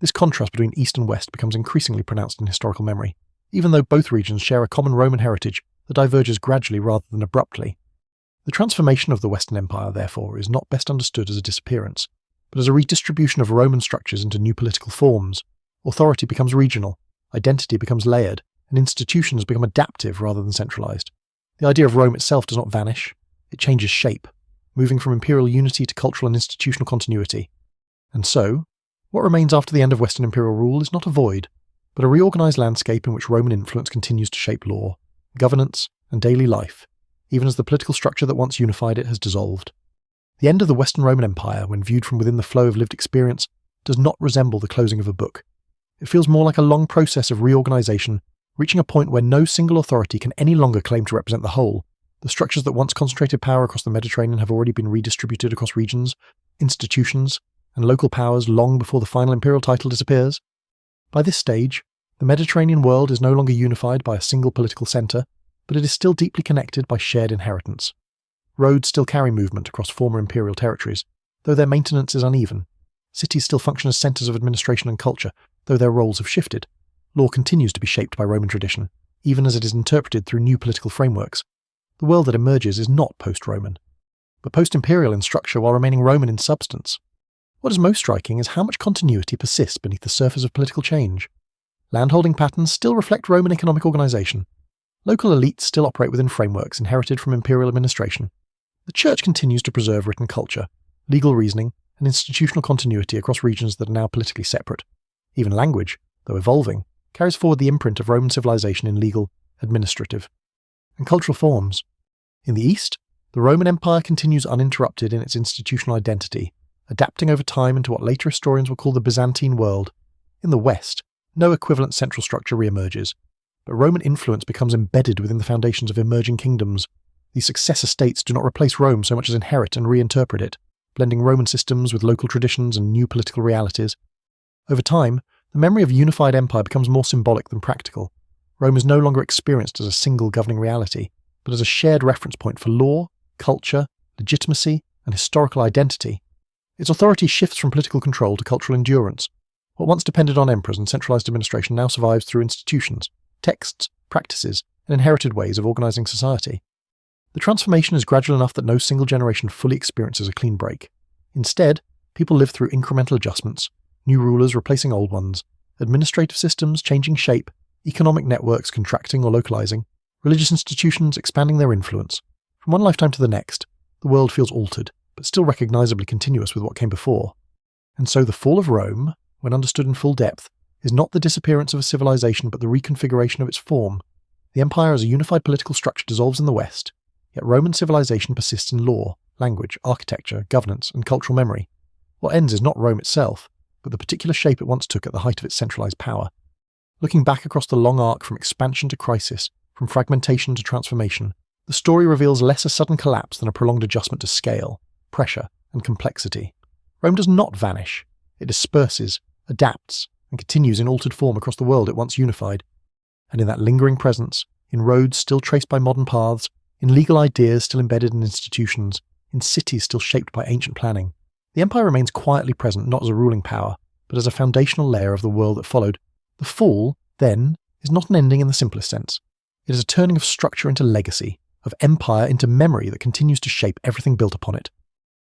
This contrast between East and West becomes increasingly pronounced in historical memory, even though both regions share a common Roman heritage that diverges gradually rather than abruptly. The transformation of the Western Empire, therefore, is not best understood as a disappearance, but as a redistribution of Roman structures into new political forms. Authority becomes regional, identity becomes layered, and institutions become adaptive rather than centralised. The idea of Rome itself does not vanish, it changes shape, moving from imperial unity to cultural and institutional continuity. And so, what remains after the end of Western imperial rule is not a void, but a reorganised landscape in which Roman influence continues to shape law, governance, and daily life, even as the political structure that once unified it has dissolved. The end of the Western Roman Empire, when viewed from within the flow of lived experience, does not resemble the closing of a book. It feels more like a long process of reorganization, reaching a point where no single authority can any longer claim to represent the whole. The structures that once concentrated power across the Mediterranean have already been redistributed across regions, institutions, and local powers long before the final imperial title disappears. By this stage, the Mediterranean world is no longer unified by a single political centre, but it is still deeply connected by shared inheritance. Roads still carry movement across former imperial territories, though their maintenance is uneven. Cities still function as centres of administration and culture, though their roles have shifted. Law continues to be shaped by Roman tradition, even as it is interpreted through new political frameworks. The world that emerges is not post-Roman, but post-imperial in structure while remaining Roman in substance. What is most striking is how much continuity persists beneath the surface of political change. Landholding patterns still reflect Roman economic organisation. Local elites still operate within frameworks inherited from imperial administration. The Church continues to preserve written culture, legal reasoning, and institutional continuity across regions that are now politically separate. Even language, though evolving, carries forward the imprint of Roman civilization in legal, administrative, and cultural forms. In the East, the Roman Empire continues uninterrupted in its institutional identity, adapting over time into what later historians will call the Byzantine world. In the West, no equivalent central structure re-emerges, but Roman influence becomes embedded within the foundations of emerging kingdoms. These successor states do not replace Rome so much as inherit and reinterpret it, blending Roman systems with local traditions and new political realities. Over time, the memory of a unified empire becomes more symbolic than practical. Rome is no longer experienced as a single governing reality, but as a shared reference point for law, culture, legitimacy, and historical identity. Its authority shifts from political control to cultural endurance. What once depended on emperors and centralized administration now survives through institutions, texts, practices, and inherited ways of organizing society. The transformation is gradual enough that no single generation fully experiences a clean break. Instead, people live through incremental adjustments, new rulers replacing old ones, administrative systems changing shape, economic networks contracting or localizing, religious institutions expanding their influence. From one lifetime to the next, the world feels altered, but still recognizably continuous with what came before. And so the fall of Rome, when understood in full depth, is not the disappearance of a civilization but the reconfiguration of its form. The empire as a unified political structure dissolves in the West, yet Roman civilization persists in law, language, architecture, governance, and cultural memory. What ends is not Rome itself, but the particular shape it once took at the height of its centralized power. Looking back across the long arc from expansion to crisis, from fragmentation to transformation, the story reveals less a sudden collapse than a prolonged adjustment to scale, pressure, and complexity. Rome does not vanish. It disperses, adapts, and continues in altered form across the world it once unified. And in that lingering presence, in roads still traced by modern paths, in legal ideas still embedded in institutions, in cities still shaped by ancient planning, the empire remains quietly present not as a ruling power, but as a foundational layer of the world that followed. The fall, then, is not an ending in the simplest sense. It is a turning of structure into legacy, of empire into memory that continues to shape everything built upon it.